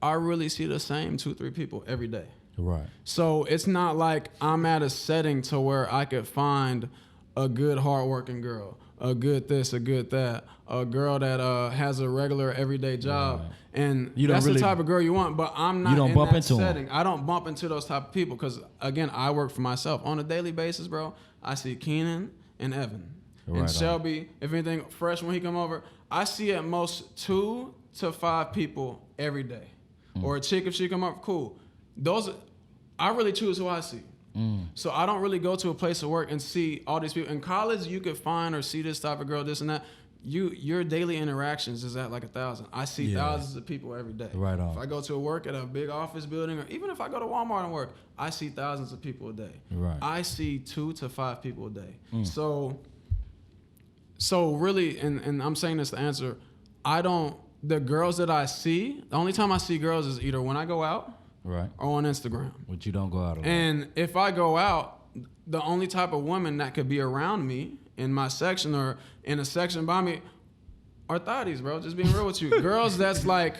I really see the same 2-3 people every day. Right. So it's not like I'm at a setting to where I could find a good, hardworking girl, a good this, a good that, a girl that has a regular, everyday job, and that's the type of girl you want. But I'm not in that setting. I don't bump into those type of people because, again, I work for myself on a daily basis, bro. I see Keenan and Evan and Shelby. If anything, fresh when he come over, I see at most 2 to 5 people every day, or a chick if she come up, cool. Those, I really choose who I see. So I don't really go to a place of work and see all these people. In college, you could find or see this type of girl, this and that. Your daily interactions is at like 1,000. I see thousands of people every day. Right on. If I go to work at a big office building, or even if I go to Walmart and work, I see thousands of people a day. Right. I see 2 to 5 people a day. So really, and I'm saying this to answer, the girls that I see, the only time I see girls is either when I go out, or on Instagram. But you don't go out a lot. And if I go out, the only type of woman that could be around me in my section or in a section by me are thotties, bro. Just being real with you. Girls that's like,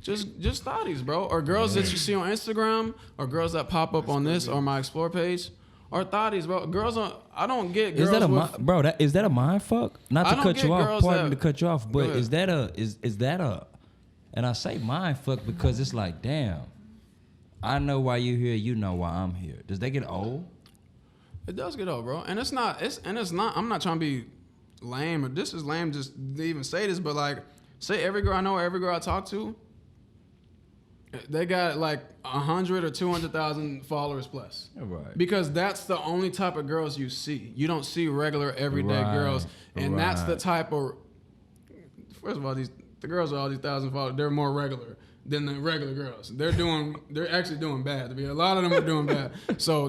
just thotties, bro. Or girls that you see on Instagram, or girls that pop up on this or my Explore page are thotties, bro. Girls I don't get girls is that a mind fuck? Not to cut you off, pardon me to cut you off, but is that a and I say mind fuck because it's like, damn, I know why you're here, you know why I'm here. Does that get old? It does get old, bro. And it's not, I'm not trying to be lame, or this is lame just to even say this, but like, say every girl I know, every girl I talk to, they got like 100 or 200,000 followers plus. Right. Because that's the only type of girls you see. You don't see regular, everyday girls. And that's the type of, first of all, the girls with all these 1,000 followers, they're more regular than the regular girls. They're actually doing bad. A lot of them are doing bad. So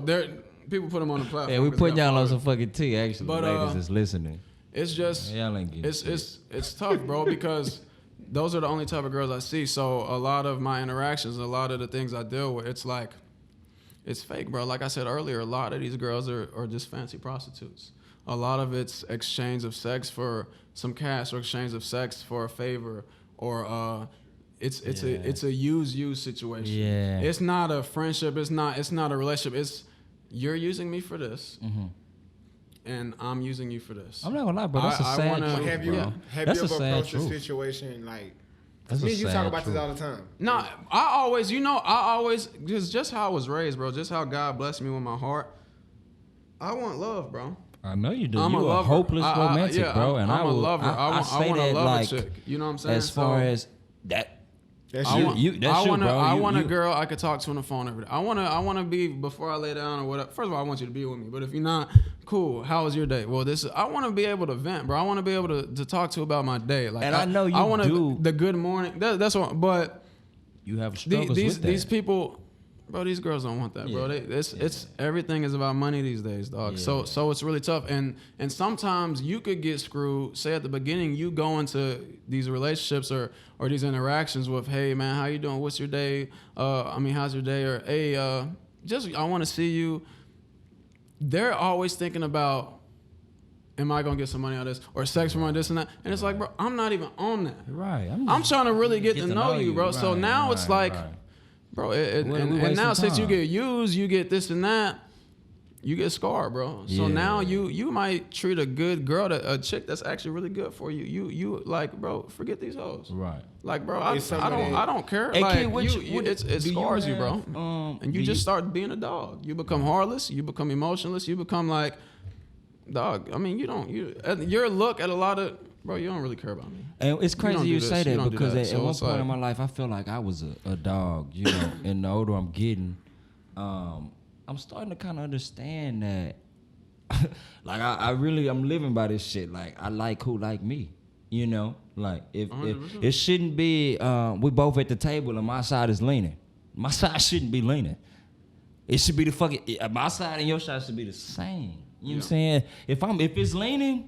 people put them on the platform. Yeah, we put y'all on some fucking tea, actually, but, ladies that's listening. It's just, y'all ain't getting it's tough, bro, because those are the only type of girls I see. So a lot of my interactions, a lot of the things I deal with, it's like, it's fake, bro. Like I said earlier, a lot of these girls are just fancy prostitutes. A lot of it's exchange of sex for some cash, or exchange of sex for a favor, or it's a use situation. Yeah. It's not a friendship. It's not a relationship. It's you're using me for this, and I'm using you for this. I'm not gonna lie, bro. That's a sad truth. Have you ever approached a situation like? Me and you talk about this all the time. No, I always, just how I was raised, bro. Just how God blessed me with my heart. I want love, bro. I know you do. I'm you a hopeless romantic, bro. And I'm a lover. I want to love a chick. You know what I'm saying? As far as that. I want a girl I could talk to on the phone every day. I want to be, before I lay down or whatever. First of all, I want you to be with me. But if you're not, cool. How was your day? Well, I want to be able to vent, bro. I want to be able to talk to about my day. Like, and I know you do. The good morning. That's what. But you have struggles with that. These people, bro. These girls don't want that, bro. It's everything is about money these days, dog. Yeah. So it's really tough. And sometimes you could get screwed. Say at the beginning, you go into these relationships or these interactions with, hey man, how you doing? What's your day? How's your day? Or hey, I want to see you. They're always thinking about, am I gonna get some money out of this, or sex from this and that? And it's like, bro, I'm not even on that. Right. I'm trying to really get to know you, bro. Right, so now it's like. Right. Bro, and now since you get used, you get this and that, you get scarred, bro. So now you might treat a good girl, a chick that's actually really good for you. You like, bro, forget these hoes. Right. Like, bro, I don't care. Hey, like, it scars you, bro. And you just start being a dog. You become heartless. You become emotionless. You become like, dog. I mean, your look at a lot of. Bro, you don't really care about me. And it's crazy you say that because at one point in my life, I feel like I was a dog, you know. And the older I'm getting, I'm starting to kind of understand that. Like I'm living by this shit. Like I like who like me, you know. Like if it shouldn't be we both at the table and my side is leaning. My side shouldn't be leaning. It should be the fucking my side and your side should be the same. You know what I'm saying? If it's leaning, you know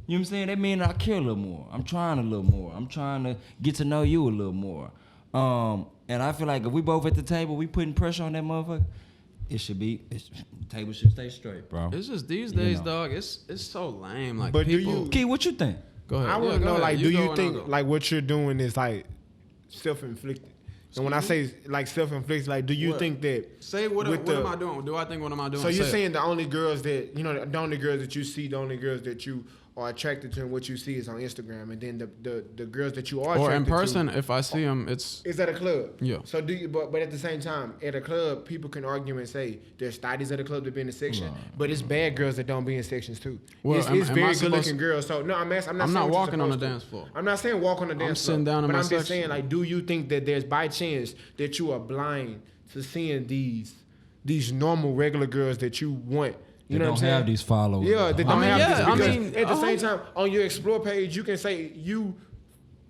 what I'm saying, that means I care a little more. I'm trying a little more. I'm trying to get to know you a little more. And I feel like if we both at the table, we putting pressure on that motherfucker, the table should stay straight, bro. It's just these days, dog. It's so lame. Like, but people. Key, what you think? Go ahead. I want to know, like, do you think like what you're doing is like self-inflicted? And when I say like self-inflicted, like, do you think that? Say what am I doing? Do I think what am I doing? So you're saying the only girls that the only girls that you see, the only girls that you are attracted to, and what you see is on Instagram, and then the girls that you are attracted to. Or in person, if I see them, it's at a club. Yeah. So do you? But at the same time, at a club, people can argue and say there's studies at a club that be in the section, but it's bad girls that don't be in sections too. Well, it's very good looking girls. So no, I'm not walking on the dance floor. I'm not saying walk on the dance floor. I'm sitting down in my section. But I'm just saying, like, do you think that there's by chance that you are blind to seeing these normal regular girls that you want? You know what I'm saying? Have these followers. Yeah, they don't have this. Because at the same time, on your explore page, you can say you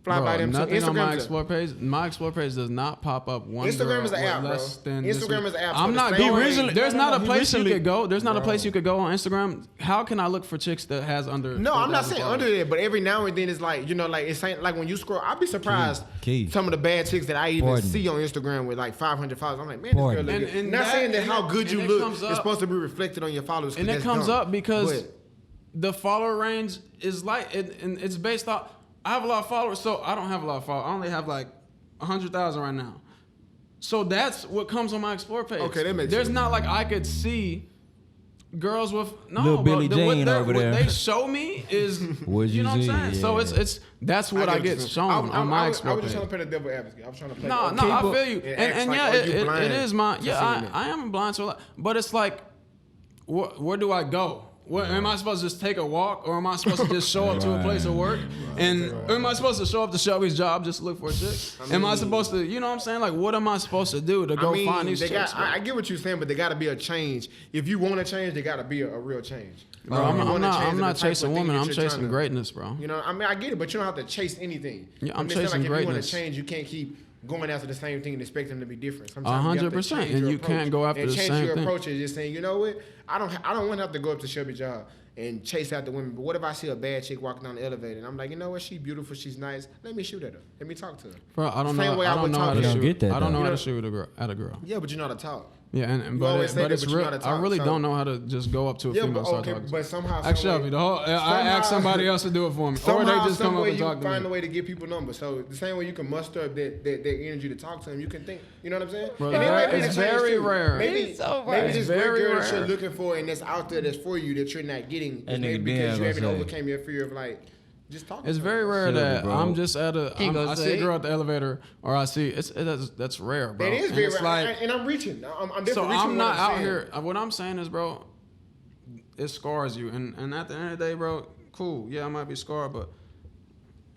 fly by them. Nothing on my explore page. My explore page does not pop up one. Instagram is an app, bro. Instagram is an app. I'm not going. There's not a place you could go. There's not a place you could go on Instagram. How can I look for chicks that has under? No, I'm not saying under there, but every now and then it's like, like it's like when you scroll. I'd be surprised some of the bad chicks that I even see on Instagram with like 500 followers. I'm like, man, this girl look good. Not saying that how good you look is supposed to be reflected on your followers. And it comes up because the follower range is like, and it's based off. I have a lot of followers, so I don't have a lot of followers. I only have like 100,000 right now. So that's what comes on my explore page. Okay, that makes There's sense. Not like I could see girls with Little Billie Jean over there. What they show me is, you know what I'm saying? Yeah. So it's that's what I get shown on my explore page. I was just trying to play the devil advocate. I was trying to play. No, I feel you. And yeah, it is my I am blind to a lot, but it's like, where do I go? What, am I supposed to just take a walk, or am I supposed to just show up to a place of work? And am I supposed to show up to Shelby's job just to look for a chick? Am I supposed to, you know what I'm saying? Like, what am I supposed to do to go find these chicks? I get what you're saying, but there got to be a change. If you want to change, there got to be a real change. Bro, I'm not chasing women. I'm chasing greatness, bro. You know, I mean, I get it, but you don't have to chase anything. Yeah, I'm chasing greatness. If you want to change, you can't keep going after the same thing and expect them to be different. 100%, and you can't go after the same thing. And change your approach is just saying, you know what? I don't want to have to go up to Shelby's job and chase after women. But what if I see a bad chick walking down the elevator and I'm like, you know what? She's beautiful. She's nice. Let me shoot at her. Let me talk to her. Bro, I don't know how to shoot. I don't know how to shoot at a girl. Yeah, but you know how to talk. Yeah, but it's real. I really don't know how to just go up to a female and start talking. But somehow, I ask somebody else to do it for me, or they just come up and talk to me. Find a way to get people numbers. So the same way you can muster up that energy to talk to them, you can think. You know what I'm saying? Bro, it's very rare. Maybe just very girl that you're looking for and that's out there that's for you that you're not getting. Maybe because you haven't overcame your fear of like. It's very rare that I'm just I see a girl at the elevator, or I see that's rare, bro. It is very rare, and I'm reaching. I'm definitely so reaching. I'm not out here. What I'm saying is, bro, it scars you, and at the end of the day, bro, cool. Yeah, I might be scarred, but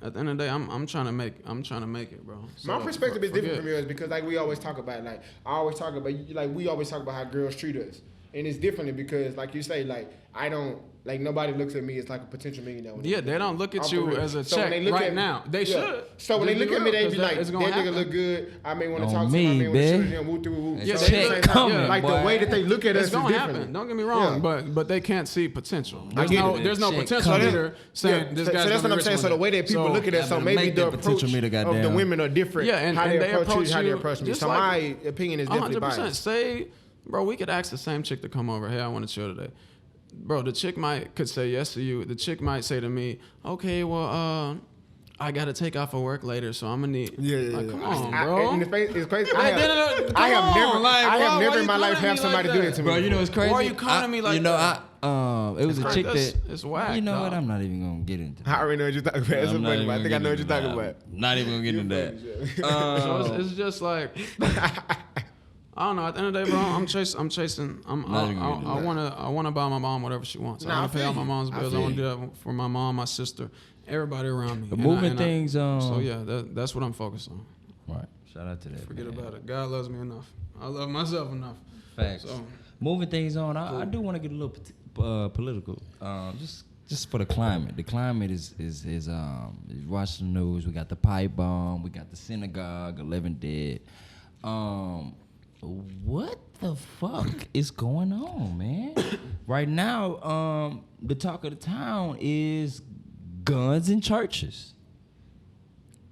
at the end of the day, I'm trying to make it, bro. So my perspective is different from yours because like we always talk about, like I always talk about, like we always talk about how girls treat us, and it's differently because like you say, like I don't. Like, nobody looks at me as like a potential millionaire. Yeah, they don't look at you as a check right now. They should. So when they look at me, they be like, that nigga look good. I may want to talk to him. I may want to shoot him. Woo, woo, woo. Yeah, like the way that they look at us is different. Happen. Don't get me wrong, but they can't see potential. There's no potential either saying this guy's. So that's what I'm saying. So the way that people look at us, so maybe the approach of the women are different. Yeah, and how they approach you, how they approach me. So my opinion is definitely biased. Say, bro, we could ask the same chick to come over. Hey, I want to chill today. Bro, the chick could say yes to you. The chick might say to me, okay, well, I got to take off of work later, so I'm going to need... Yeah. Come on, bro. It's crazy. I have never in my life had somebody do that to me. Bro, you know, it's crazy. Why are you calling me like that? It was a chick that... It's whack, you know what? I'm not even going to get into that. I already know what you're talking about. I think I know what you're talking about. Not even going to get into that. So it's just like... I don't know. At the end of the day, bro, I'm chasing. I want to buy my mom whatever she wants. I want to pay all my mom's bills. I want to do that for my mom, my sister, everybody around me. But moving things. So yeah, that's what I'm focused on. Right. Shout out to that. Forget about it. God loves me enough. I love myself enough. Facts. So, moving things on. I do want to get a little political. Just for the climate. The climate is watching the news. We got the pipe bomb. We got the synagogue. 11 dead. What the fuck is going on, man? Right now, the talk of the town is guns in churches.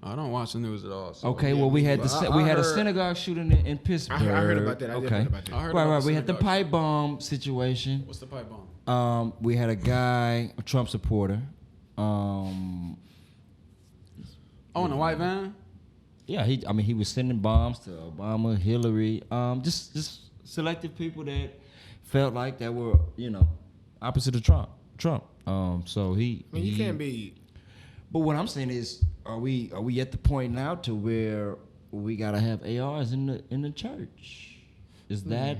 I don't watch the news at all. So okay, well we had a synagogue shooting in Pittsburgh. I heard about that. Okay, right. We had the pipe bomb situation. What's the pipe bomb? We had a guy, a Trump supporter. In a white van. Yeah, he was sending bombs to Obama, Hillary, just selective people that felt like that were opposite of Trump. So he. I mean, you can't be. But what I'm saying is, are we at the point now to where we gotta have ARs in the church? Is that?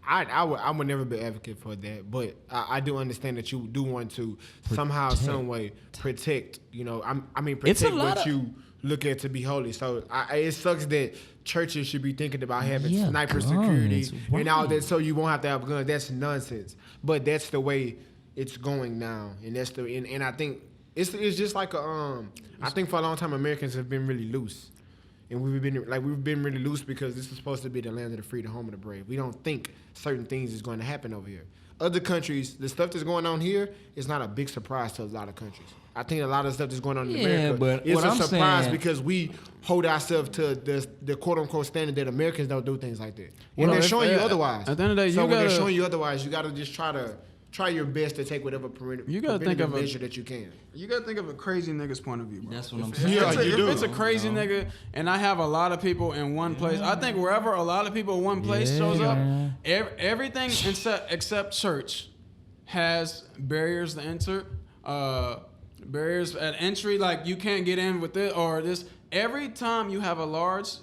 I would never be an advocate for that, but I do understand that you do want to somehow, some way protect. Protect what you look at to be holy. So it sucks that churches should be thinking about having sniper security and all that, so you won't have to have guns. That's nonsense. But that's the way it's going now, and that's and I think. It's just like I think for a long time Americans have been really loose, and we've been really loose because this is supposed to be the land of the free, the home of the brave. We don't think certain things is going to happen over here. Other countries, the stuff that's going on here is not a big surprise to a lot of countries. I think a lot of stuff that's going on in America is a surprise because we hold ourselves to the quote unquote standard that Americans don't do things like that. And they're showing you otherwise. At the end of the day, when they're showing you otherwise, you got to just try your best to take whatever preventative measure that you can. You gotta think of a crazy nigga's point of view, bro. That's what I'm saying. If it's a crazy nigga and I have a lot of people in one place, I think wherever a lot of people in one place shows up, everything except church has barriers to enter, barriers at entry, like you can't get in with this or this. Every time you have a large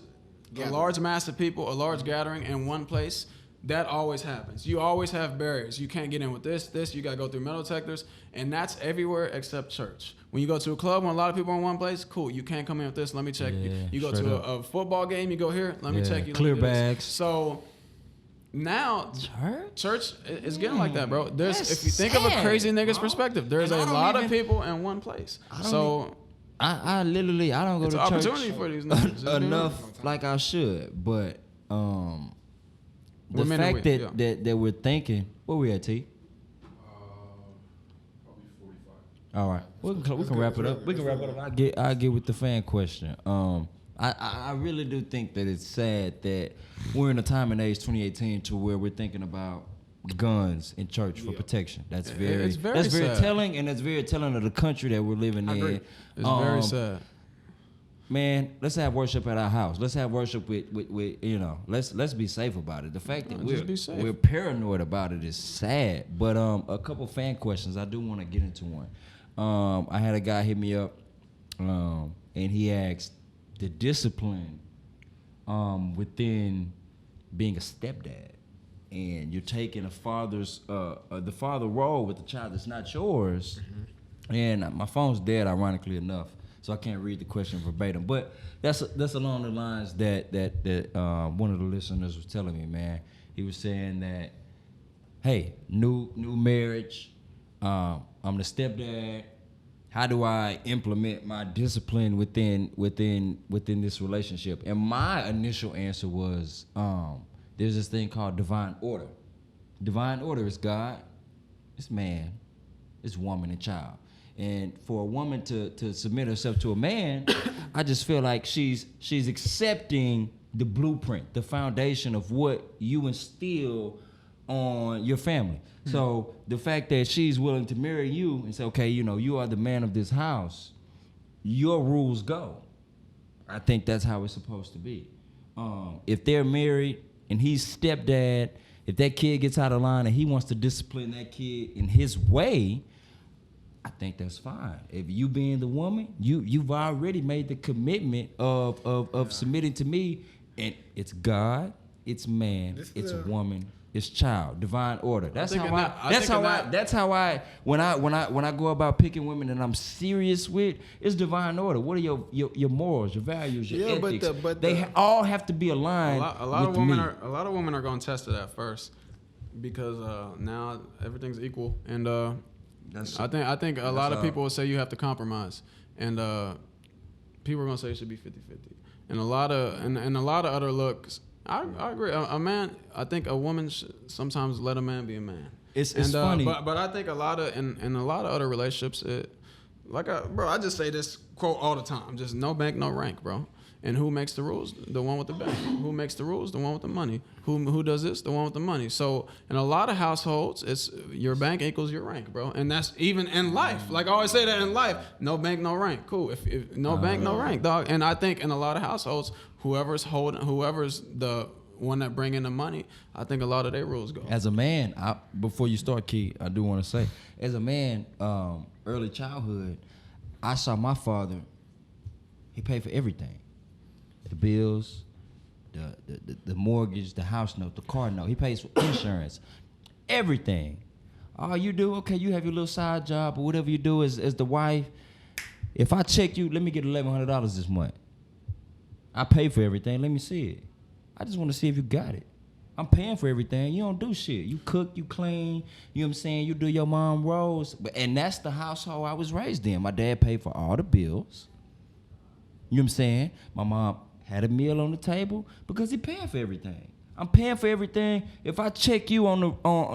mass of people, a large gathering in one place, that always happens. You always have barriers. You can't get in with this. You got to go through metal detectors, and that's everywhere except church. When you go to a club when a lot of people are in one place, cool. You can't come in with this. Let me check you. You go to a football game. You go here. Let me check you. Clear bags. So now church is getting like that, bro. If you think sad, of a crazy nigga's perspective, there's a lot of people in one place. I literally don't go to church opportunity for these niggas enough like I should, but the fact that we're thinking, where we at, T? Probably 45. All right, we can wrap it up. We can wrap it up. I get with the fan question. I really do think that it's sad that we're in a time and age 2018 to where we're thinking about guns in church for protection. That's very sad. telling, and it's very telling of the country that we're living in. It's very sad. Man, let's have worship at our house. Let's have worship with let's be safe about it. The fact that we're paranoid about it is sad. But a couple fan questions. I do want to get into one. I had a guy hit me up, and he asked the discipline within being a stepdad, and you're taking a father's the father role with the child that's not yours. Mm-hmm. And my phone's dead, ironically enough. So I can't read the question verbatim, but that's along the lines that one of the listeners was telling me, man. He was saying that, hey, new marriage, I'm the stepdad. How do I implement my discipline within this relationship? And my initial answer was, there's this thing called divine order. Divine order is God, it's man, it's woman and child. And for a woman to submit herself to a man, I just feel like she's accepting the blueprint, the foundation of what you instill on your family. Mm-hmm. So the fact that she's willing to marry you and say, okay, you are the man of this house, your rules go. I think that's how it's supposed to be. If they're married and he's stepdad, if that kid gets out of line and he wants to discipline that kid in his way, I think that's fine. If you being the woman, you've already made the commitment of submitting to me, and it's God, it's man, it's woman, it's child, divine order. That's how I when I go about picking women and I'm serious with, it's divine order. What are your morals, your values, your ethics? But they all have to be aligned. A lot of women are going to test it at first because now everything's equal and. I think a lot of people will say you have to compromise, and people are gonna say it should be 50-50. And a lot of other looks. I agree. A man, I think a woman should sometimes let a man be a man. It's funny. But I think a lot of, in a lot of other relationships, bro, I just say this quote all the time. Just no bank, no rank, bro. And who makes the rules? The one with the bank. Who makes the rules? The one with the money. Who does this? The one with the money. So in a lot of households, it's your bank equals your rank, bro. And that's even in life. Like I always say that in life, no bank, no rank. Cool. If no bank, no rank, dog. And I think in a lot of households, whoever's the one that bring in the money, I think a lot of their rules go. As a man, before you start, Key, I do want to say, as a man, early childhood, I saw my father. He paid for everything. The bills, the mortgage, the house note, the car note. He pays for insurance, everything. All you do, okay, you have your little side job or whatever you do as the wife. If I check you, let me get $1,100 this month. I pay for everything. Let me see it. I just want to see if you got it. I'm paying for everything. You don't do shit. You cook, you clean. You know what I'm saying? You do your mom roles. And that's the household I was raised in. My dad paid for all the bills. You know what I'm saying? My mom had a meal on the table because he paying for everything. I'm paying for everything. If I check you on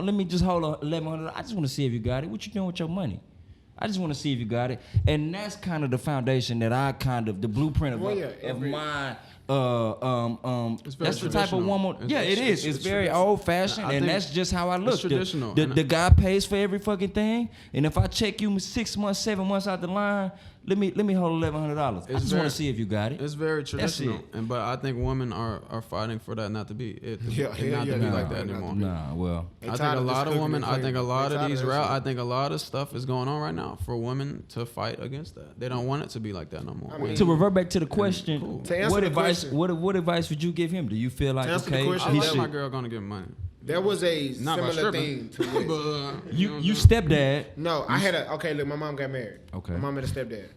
let me just hold $1,100. I just want to see if you got it. What you doing with your money? I just want to see if you got it. And that's kind of the foundation that the blueprint of my that's the type of woman. It is. It's very old fashioned, and that's just how I look. It's traditional. The guy pays for every fucking thing, and if I check you 6 months, 7 months out the line, let me hold $1,100. I just want to see if you got it. It's very traditional, but I think women are fighting for that not to be like that anymore. Nah, well, I think a lot of women. I think a lot of these I think a lot of stuff is going on right now for women to fight against that. They don't want it to be like that no more. I mean, to revert back to the question, what advice would you give him? Do you feel like I let my girl gonna get money? There was a similar thing to this. But, you stepdad. No, I had look, my mom got married. Okay. My mom had a stepdad.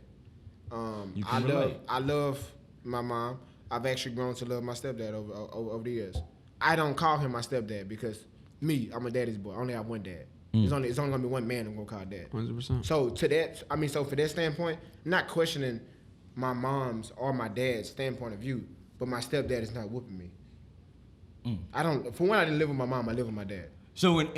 I love my mom. I've actually grown to love my stepdad over the years. I don't call him my stepdad because I'm a daddy's boy. I only have one dad. It's only gonna be one man I'm gonna call dad. 100%. So for that standpoint, not questioning my mom's or my dad's standpoint of view, but my stepdad is not whooping me. I didn't live with my mom. I live with my dad. So in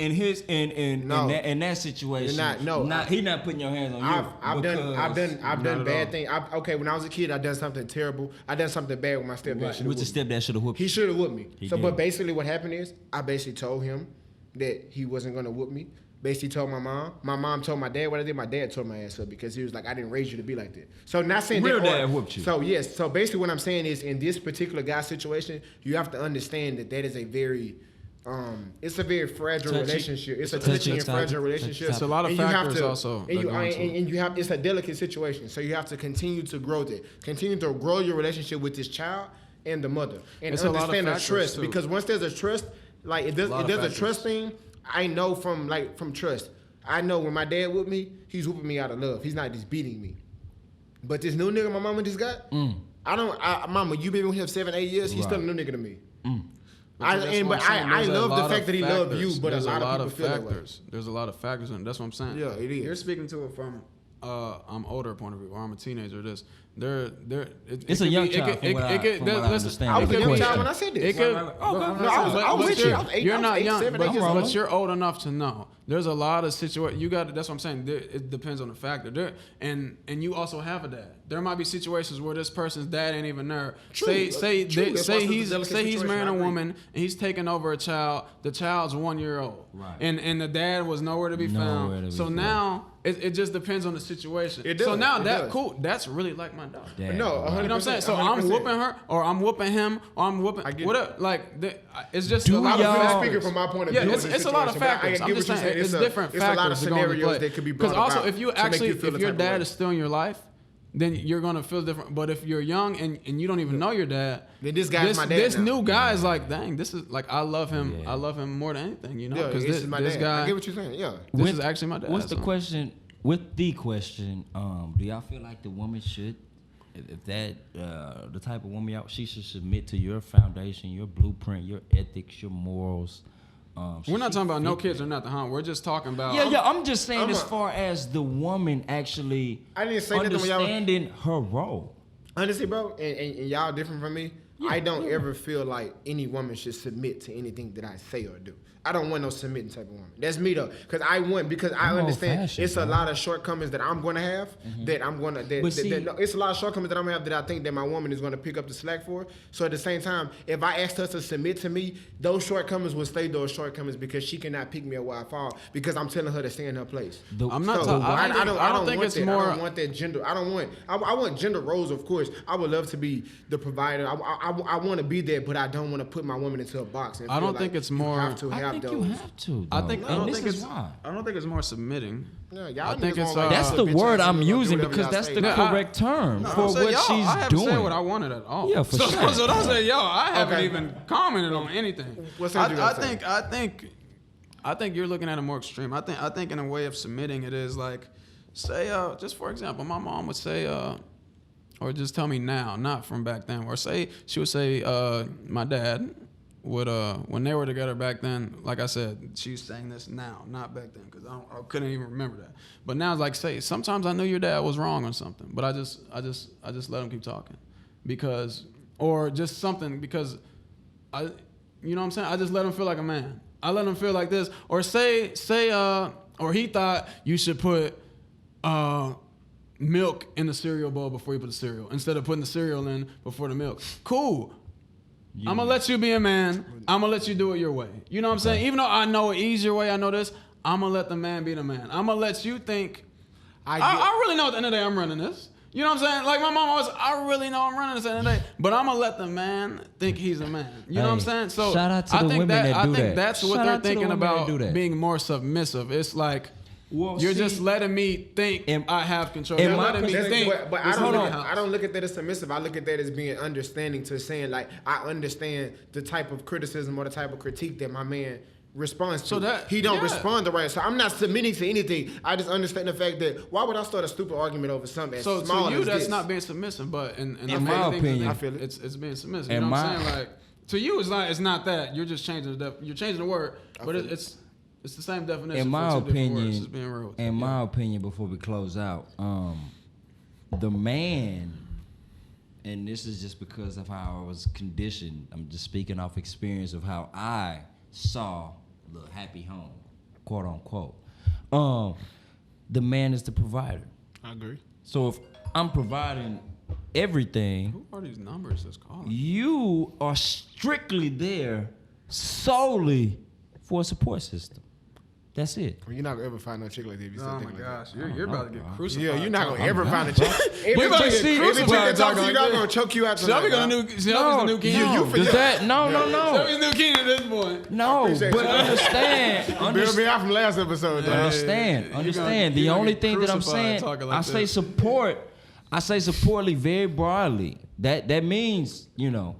that situation, he's not putting your hands on you. I've done bad things. When I was a kid, I done something terrible. I done something bad with my stepdad. Right. Which the stepdad should have whooped you. He should have whooped me. But basically what happened is, I basically told him that he wasn't gonna whoop me. Basically told my mom. My mom told my dad what I did. My dad tore my ass up because he was like, I didn't raise you to be like that. So not saying real dad whooped you. So yes. So basically what I'm saying is, in this particular guy's situation, you have to understand that is a very it's a very fragile relationship. It's a touchy and fragile relationship. It's a lot of factors also. It's a delicate situation. So you have to continue to grow that. Continue to grow your relationship with this child and the mother. And it's understand the trust. Too. Because once there's a trust, like if there's a trust thing, I know from trust. I know when my dad whooped me, he's whooping me out of love. He's not just beating me. But this new nigga my mama just got, mama, you been with him 7-8 years, he's still a new nigga to me. I love the fact that he loved you, but a lot of people feel that way. There's a lot of factors, and that's what I'm saying. Yeah, it is. You're speaking to it from I'm older point of view, or I'm a teenager. It's a young child. I was a young child when I said this. I was with you. You're not young, but you're old enough to know. There's a lot of situations. That's what I'm saying. It depends on the factor. And you also have a dad. There might be situations where this person's dad ain't even there. Say he's marrying a woman and he's taking over a child. The child's 1 year old, right? And the dad was nowhere to be found. So now it just depends on the situation. So now cool. That's really like my dog. Damn. No, 100%. You know what I'm saying? So 100%. I'm whooping her, or I'm whooping him, or I'm whooping whatever. Like it's just a lot of factors. Speaking from my point of view, it's a lot of factors. I'm just saying it's different factors. It's a lot of scenarios that could be brought about. Because also, if your dad is still in your life, then you're gonna feel different. But if you're young and you don't even know your dad, then this guy's my dad. This new guy is like, dang, this is like I love him. Yeah. I love him more than anything, you know. Because this guy, I get what you're saying. Yeah, this is actually my dad. What's the question? With the question, do y'all feel like the woman should, if that the type of woman she should submit to your foundation, your blueprint, your ethics, your morals? We're not talking about no kids or nothing, huh? We're just talking about. Yeah. I'm just saying as far as the woman actually I didn't say understanding her role. Honestly, bro, and y'all different from me. I don't ever feel like any woman should submit to anything that I say or do. I don't want no submitting type of woman. That's me though, because I understand it's a lot of shortcomings that I'm going to have that I'm going to. It's a lot of shortcomings that I'm going to have that I think that my woman is going to pick up the slack for. So at the same time, if I asked her to submit to me, those shortcomings will stay those shortcomings because she cannot pick me up where I fall because I'm telling her to stay in her place. I don't think it's more. I don't want that gender. I want gender roles, of course. I would love to be the provider. I want to be there, but I don't want to put my woman into a box. And I don't think it's more. I think you have to. I don't think it's more submitting. Yeah, I think it's that's the word I'm using because that's the correct term for what she's doing. I haven't said what I wanted at all. Yeah, for sure. So don't say I haven't even commented on anything. I think you're looking at it more extreme. I think in a way of submitting it is like, say, just for example, my mom would say, or just tell me now, not from back then, or say she would say, my dad would when they were together back then, like I said, she's saying this now, not back then, because I couldn't even remember that. But now it's like, say, sometimes I knew your dad was wrong on something, but I just let him keep talking, because, or just something because you know what I'm saying? I just let him feel like a man. I let him feel like this, or say, or he thought you should put milk in the cereal bowl before you put the cereal instead of putting the cereal in before the milk. Cool. I'm going to let you be a man. I'm going to let you do it your way. You know what I'm saying? Even though I know an easier way, I know this, I'm going to let the man be the man. I'm going to let you think, I really know at the end of the day I'm running this. You know what I'm saying? Like my mom always, I really know I'm running this at the end of the day, but I'm going to let the man think he's a man. You know what I'm saying? So shout out to the women that do that. I think that's what they're thinking about being more submissive. It's like, you're just letting me think I have control. You're letting me think. But I don't look at that as submissive. I look at that as being understanding to saying, like, I understand the type of criticism or the type of critique that my man responds to. So that he don't respond the right. So I'm not submitting to anything. I just understand the fact that why would I start a stupid argument over something as small as this? So to you, that's not being submissive, but in my opinion, I feel it's being submissive. You know what I'm saying? Like, to you, it's not that. You're just changing the word, but it's the same definition. In my opinion, before we close out, the man, and this is just because of how I was conditioned. I'm just speaking off experience of how I saw the happy home, quote unquote. The man is the provider. I agree. So if I'm providing everything, who are these numbers that's calling? You are strictly there solely for a support system. That's it. Well, you're not gonna ever find no chick like that if you oh my gosh, you're about to get crucified. Yeah, you're not gonna ever find a chick. We're about to see every chick that talks to you, not gonna choke you out. Shelby's the new Keenan. No, Shelby's the new Keenan at this point. No, but understand. Bail me out from last episode. Understand. The only thing that I'm saying, I say support. I say supportly very broadly. That means, doing,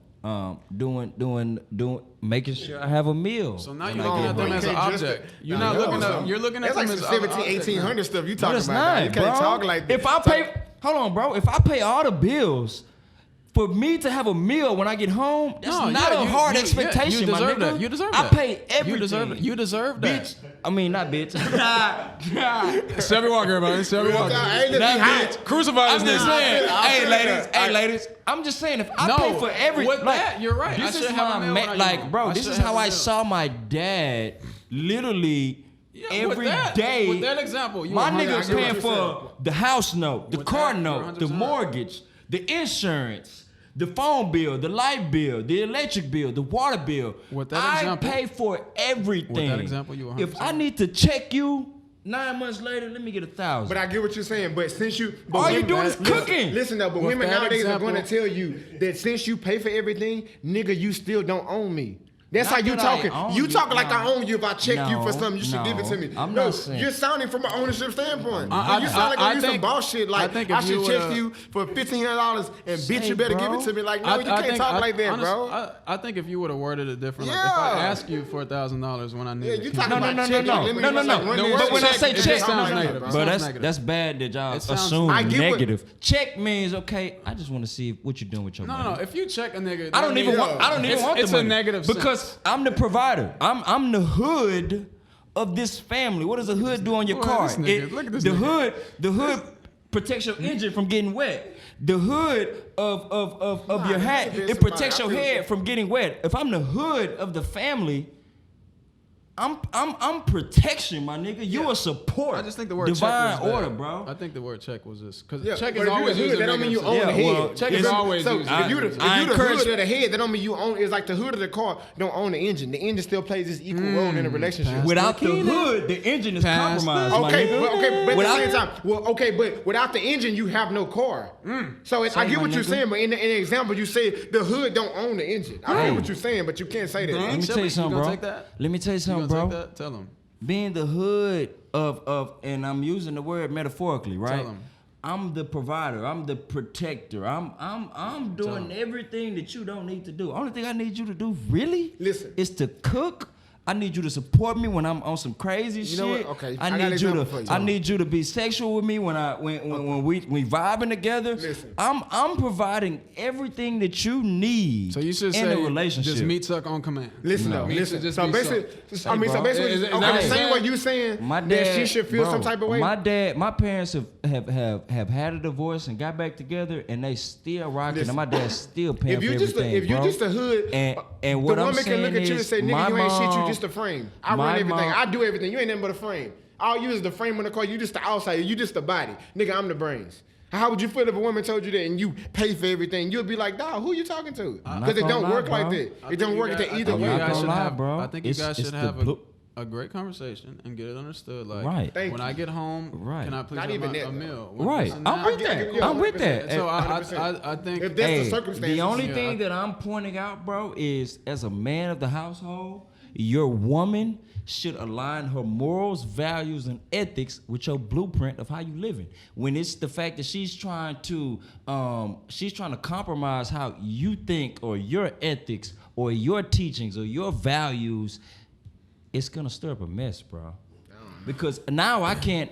making sure I have a meal. So now you're looking at them as an object. You're not looking at. You're looking at them as 1800 stuff you talking about. Not, you can't talk like that. If I pay, hold on, bro. If I pay all the bills, for me to have a meal when I get home, that's not a hard expectation, you my deserve nigga. That. You deserve that. I pay everything. You deserve that. Bitch. I mean, not bitch. Shelby Walker, about Shelby Walker. Bitch. Crucify I'm just saying. Hey, ladies. I'm just saying, if I pay for everything, with that, you're right. This is my this is how I saw my dad literally. Every day, with that example, my nigga's paying for the house note, the car note, the mortgage, the insurance, the phone bill, the light bill, the electric bill, the water bill. With that example, I pay for everything. With that example, you 100%. If I need to check you 9 months later, let me get 1,000. But I get what you're saying. But since you, all you doing is cooking. Listen though, but women nowadays are going to tell you that since you pay for everything, nigga, you still don't own me. That's how you talking. You talking like I own you. If I check you for something, you should give it to me. I'm not saying. You're sounding from an ownership standpoint. You sound like you some boss shit. Like I should check you for $1,500 and bitch, you better give it to me. Like no, you can't talk like that, bro. I think if you would have worded it differently, like if I ask you for $1,000 when I need it. You talking about check? No. But when I say check, but that's bad that y'all assume negative. Check means okay. I just want to see what you're doing with your money. No. If you check a nigga, I don't even want the money. It's a negative because I'm the provider. I'm the hood of this family. What does the hood do on your car? Look at this the hood protects your engine from getting wet. The hood of your hat, it protects your head from getting wet. If I'm the hood of the family, I'm protection, my nigga. You a support. I just think the word divine check was order, that. bro. I think the word check was this because check is always used. That don't mean you own the head. Check is always used. If you the hood of the head, that don't mean you own. It's like the hood of the car don't own the engine. The engine still plays this equal role in a relationship. Without the hood, the engine is compromised. Okay, but at the same time, but without the engine, you have no car. So I get what you're saying, but in the example, you say the hood don't own the engine. I get what you're saying, but you can't say that. Let me tell you something, bro. Let me tell you something, bro. Tell them. Being the hood of, and I'm using the word metaphorically, right? Tell them. I'm the provider. I'm the protector. I'm doing everything that you don't need to do. Only thing I need you to do, really, is to cook. I need you to support me when I'm on some crazy shit. You know what? Okay, I need you to be sexual with me when we vibing together. Listen. I'm providing everything that you need. So you should in say a relationship. just meet suck on command. Listen. So basically, the same way you saying that she should feel some type of way. My parents have had a divorce and got back together, and they still rocking. And my dad's still paying for everything. If you just a hood, and what the I'm woman can look at you and say, "Nigga, you ain't shit. You just a frame. I run everything. I do everything. You ain't nothing but a frame. All you is the frame on the car. You just the outside. You just the body. Nigga, I'm the brains." How would you feel if a woman told you that and you pay for everything? You'd be like, dog, who you talking to? Because it don't work like that. It don't work like that either way. I think you guys should have a great conversation and get it understood. Like, when I get home, can I please have a meal? Right. I'm with that. I'm with that. So I think if that's the circumstance. The only thing that I'm pointing out, bro, is as a man of the household, your woman should align her morals, values, and ethics with your blueprint of how you living. When it's the fact that she's trying to compromise how you think or your ethics or your teachings or your values, it's gonna stir up a mess, bro. Because now I can't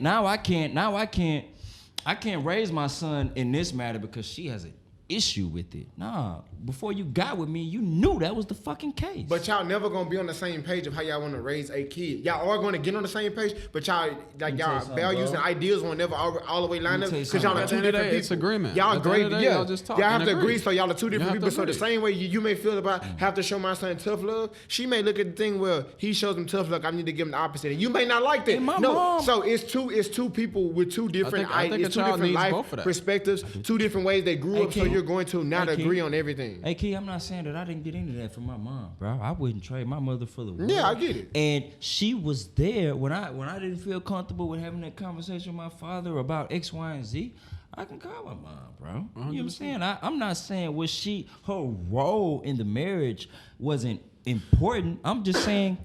raise my son in this matter because she has an issue with it. Nah, before you got with me, you knew that was the fucking case. But y'all never gonna be on the same page of how y'all want to raise a kid. Y'all are gonna get on the same page, but y'all values and ideas will never all the way line up because y'all are two different people. It's agreement. Y'all agree, y'all just talk. Y'all have to agree, so y'all are two different people. So the same way you may feel about have to show my son tough love, she may look at the thing where he shows him tough love. I need to give him the opposite, and you may not like that. No, so it's two people with two different ideas, two different life perspectives, two different ways they grew up. So you're going to not agree on everything. Hey, Key, I'm not saying that I didn't get into that from my mom, bro. I wouldn't trade my mother for the world. Yeah, I get it. And she was there when I didn't feel comfortable with having that conversation with my father about X, Y, and Z. I can call my mom, bro. 100%. You know what I'm saying? I'm not saying her role in the marriage wasn't important. I'm just saying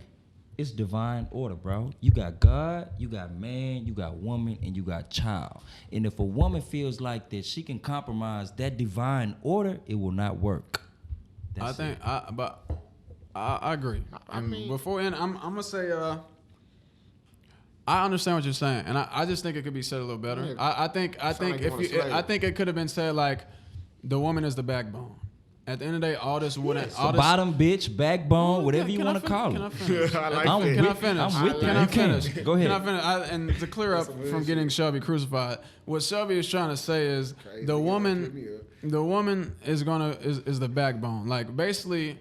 it's divine order, bro. You got God, you got man, you got woman, and you got child. And if a woman feels like that she can compromise that divine order, it will not work. I agree. I mean, I'm gonna say I understand what you're saying, and I just think it could be said a little better. Yeah. I think it could have been said like the woman is the backbone. At the end of the day, all this wouldn't. All this, bottom bitch, backbone, whatever you want to call it. Can I finish? Can I finish? I'm with you. Can I finish? Go ahead. Can I finish? And to clear up from getting Shelby crucified, what Shelby is trying to say is the woman is the backbone. Like basically,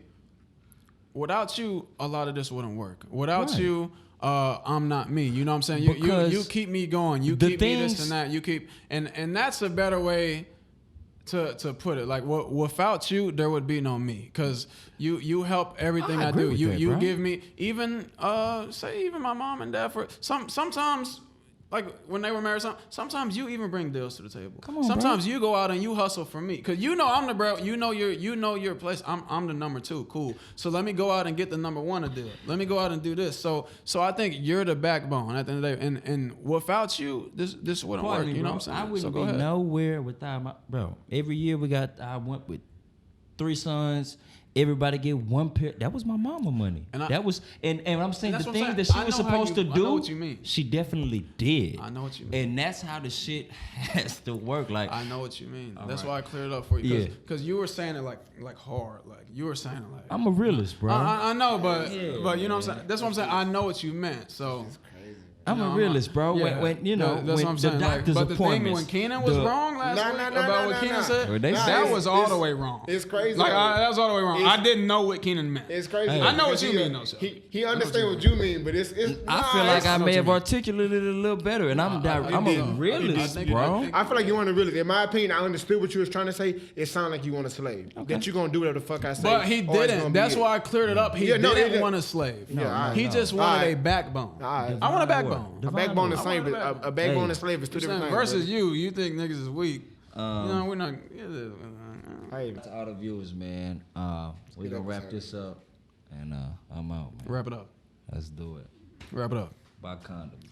without you, a lot of this wouldn't work. Without you. I'm not me. You know what I'm saying? You keep me going. You keep me this and that. You keep and that's a better way to put it. Like without you, there would be no me. Cause you help everything I do. You give me even even my mom and dad for sometimes. Like when they were married, sometimes you even bring deals to the table. Come on, sometimes bro. You go out and you hustle for me, cause you know I'm the bro. You know your place. I'm the number 2. Cool. So let me go out and get the number 1 a deal. Let me go out and do this. So I think you're the backbone at the end of the day. And without you, this wouldn't work. You know what I'm saying? I wouldn't be nowhere without my bro. Every year I went with 3 sons. Everybody get 1 pair. That was my mama money. And I'm saying the thing that she was supposed to do. I know what you mean. She definitely did. I know what you mean. And that's how the shit has to work. Like I know what you mean. That's why I cleared it up for you. Because you were saying it like hard. Like you were saying it like. I'm a realist, bro. I know, but you know what I'm saying. That's what I'm saying. I know what you meant. So. I'm a realist, bro. Yeah. When you know, that's when what I'm saying. the doctor's but the thing appointments. when Keenan was wrong last week about what Keenan said, that was all the way wrong. It's crazy. Like that was all the way wrong. I didn't know what Keenan meant. It's crazy. I know what you mean, though. He understands what you mean, but it's. I feel like I may have articulated it a little better, and I'm a realist, bro. I feel like you want to realist. In my opinion, I understood what you was trying to say. It sounded like you want a slave. That you gonna do whatever the fuck I say. But he didn't. That's why I cleared it up. He didn't want a slave. He just wanted a backbone. I want a backbone. A backbone is slave. A backbone and slave is two different things. Versus you think niggas is weak. We're not. Hey, to all the viewers, man. We gonna wrap this up, and I'm out, man. Wrap it up. Let's do it. Wrap it up. Buy condoms.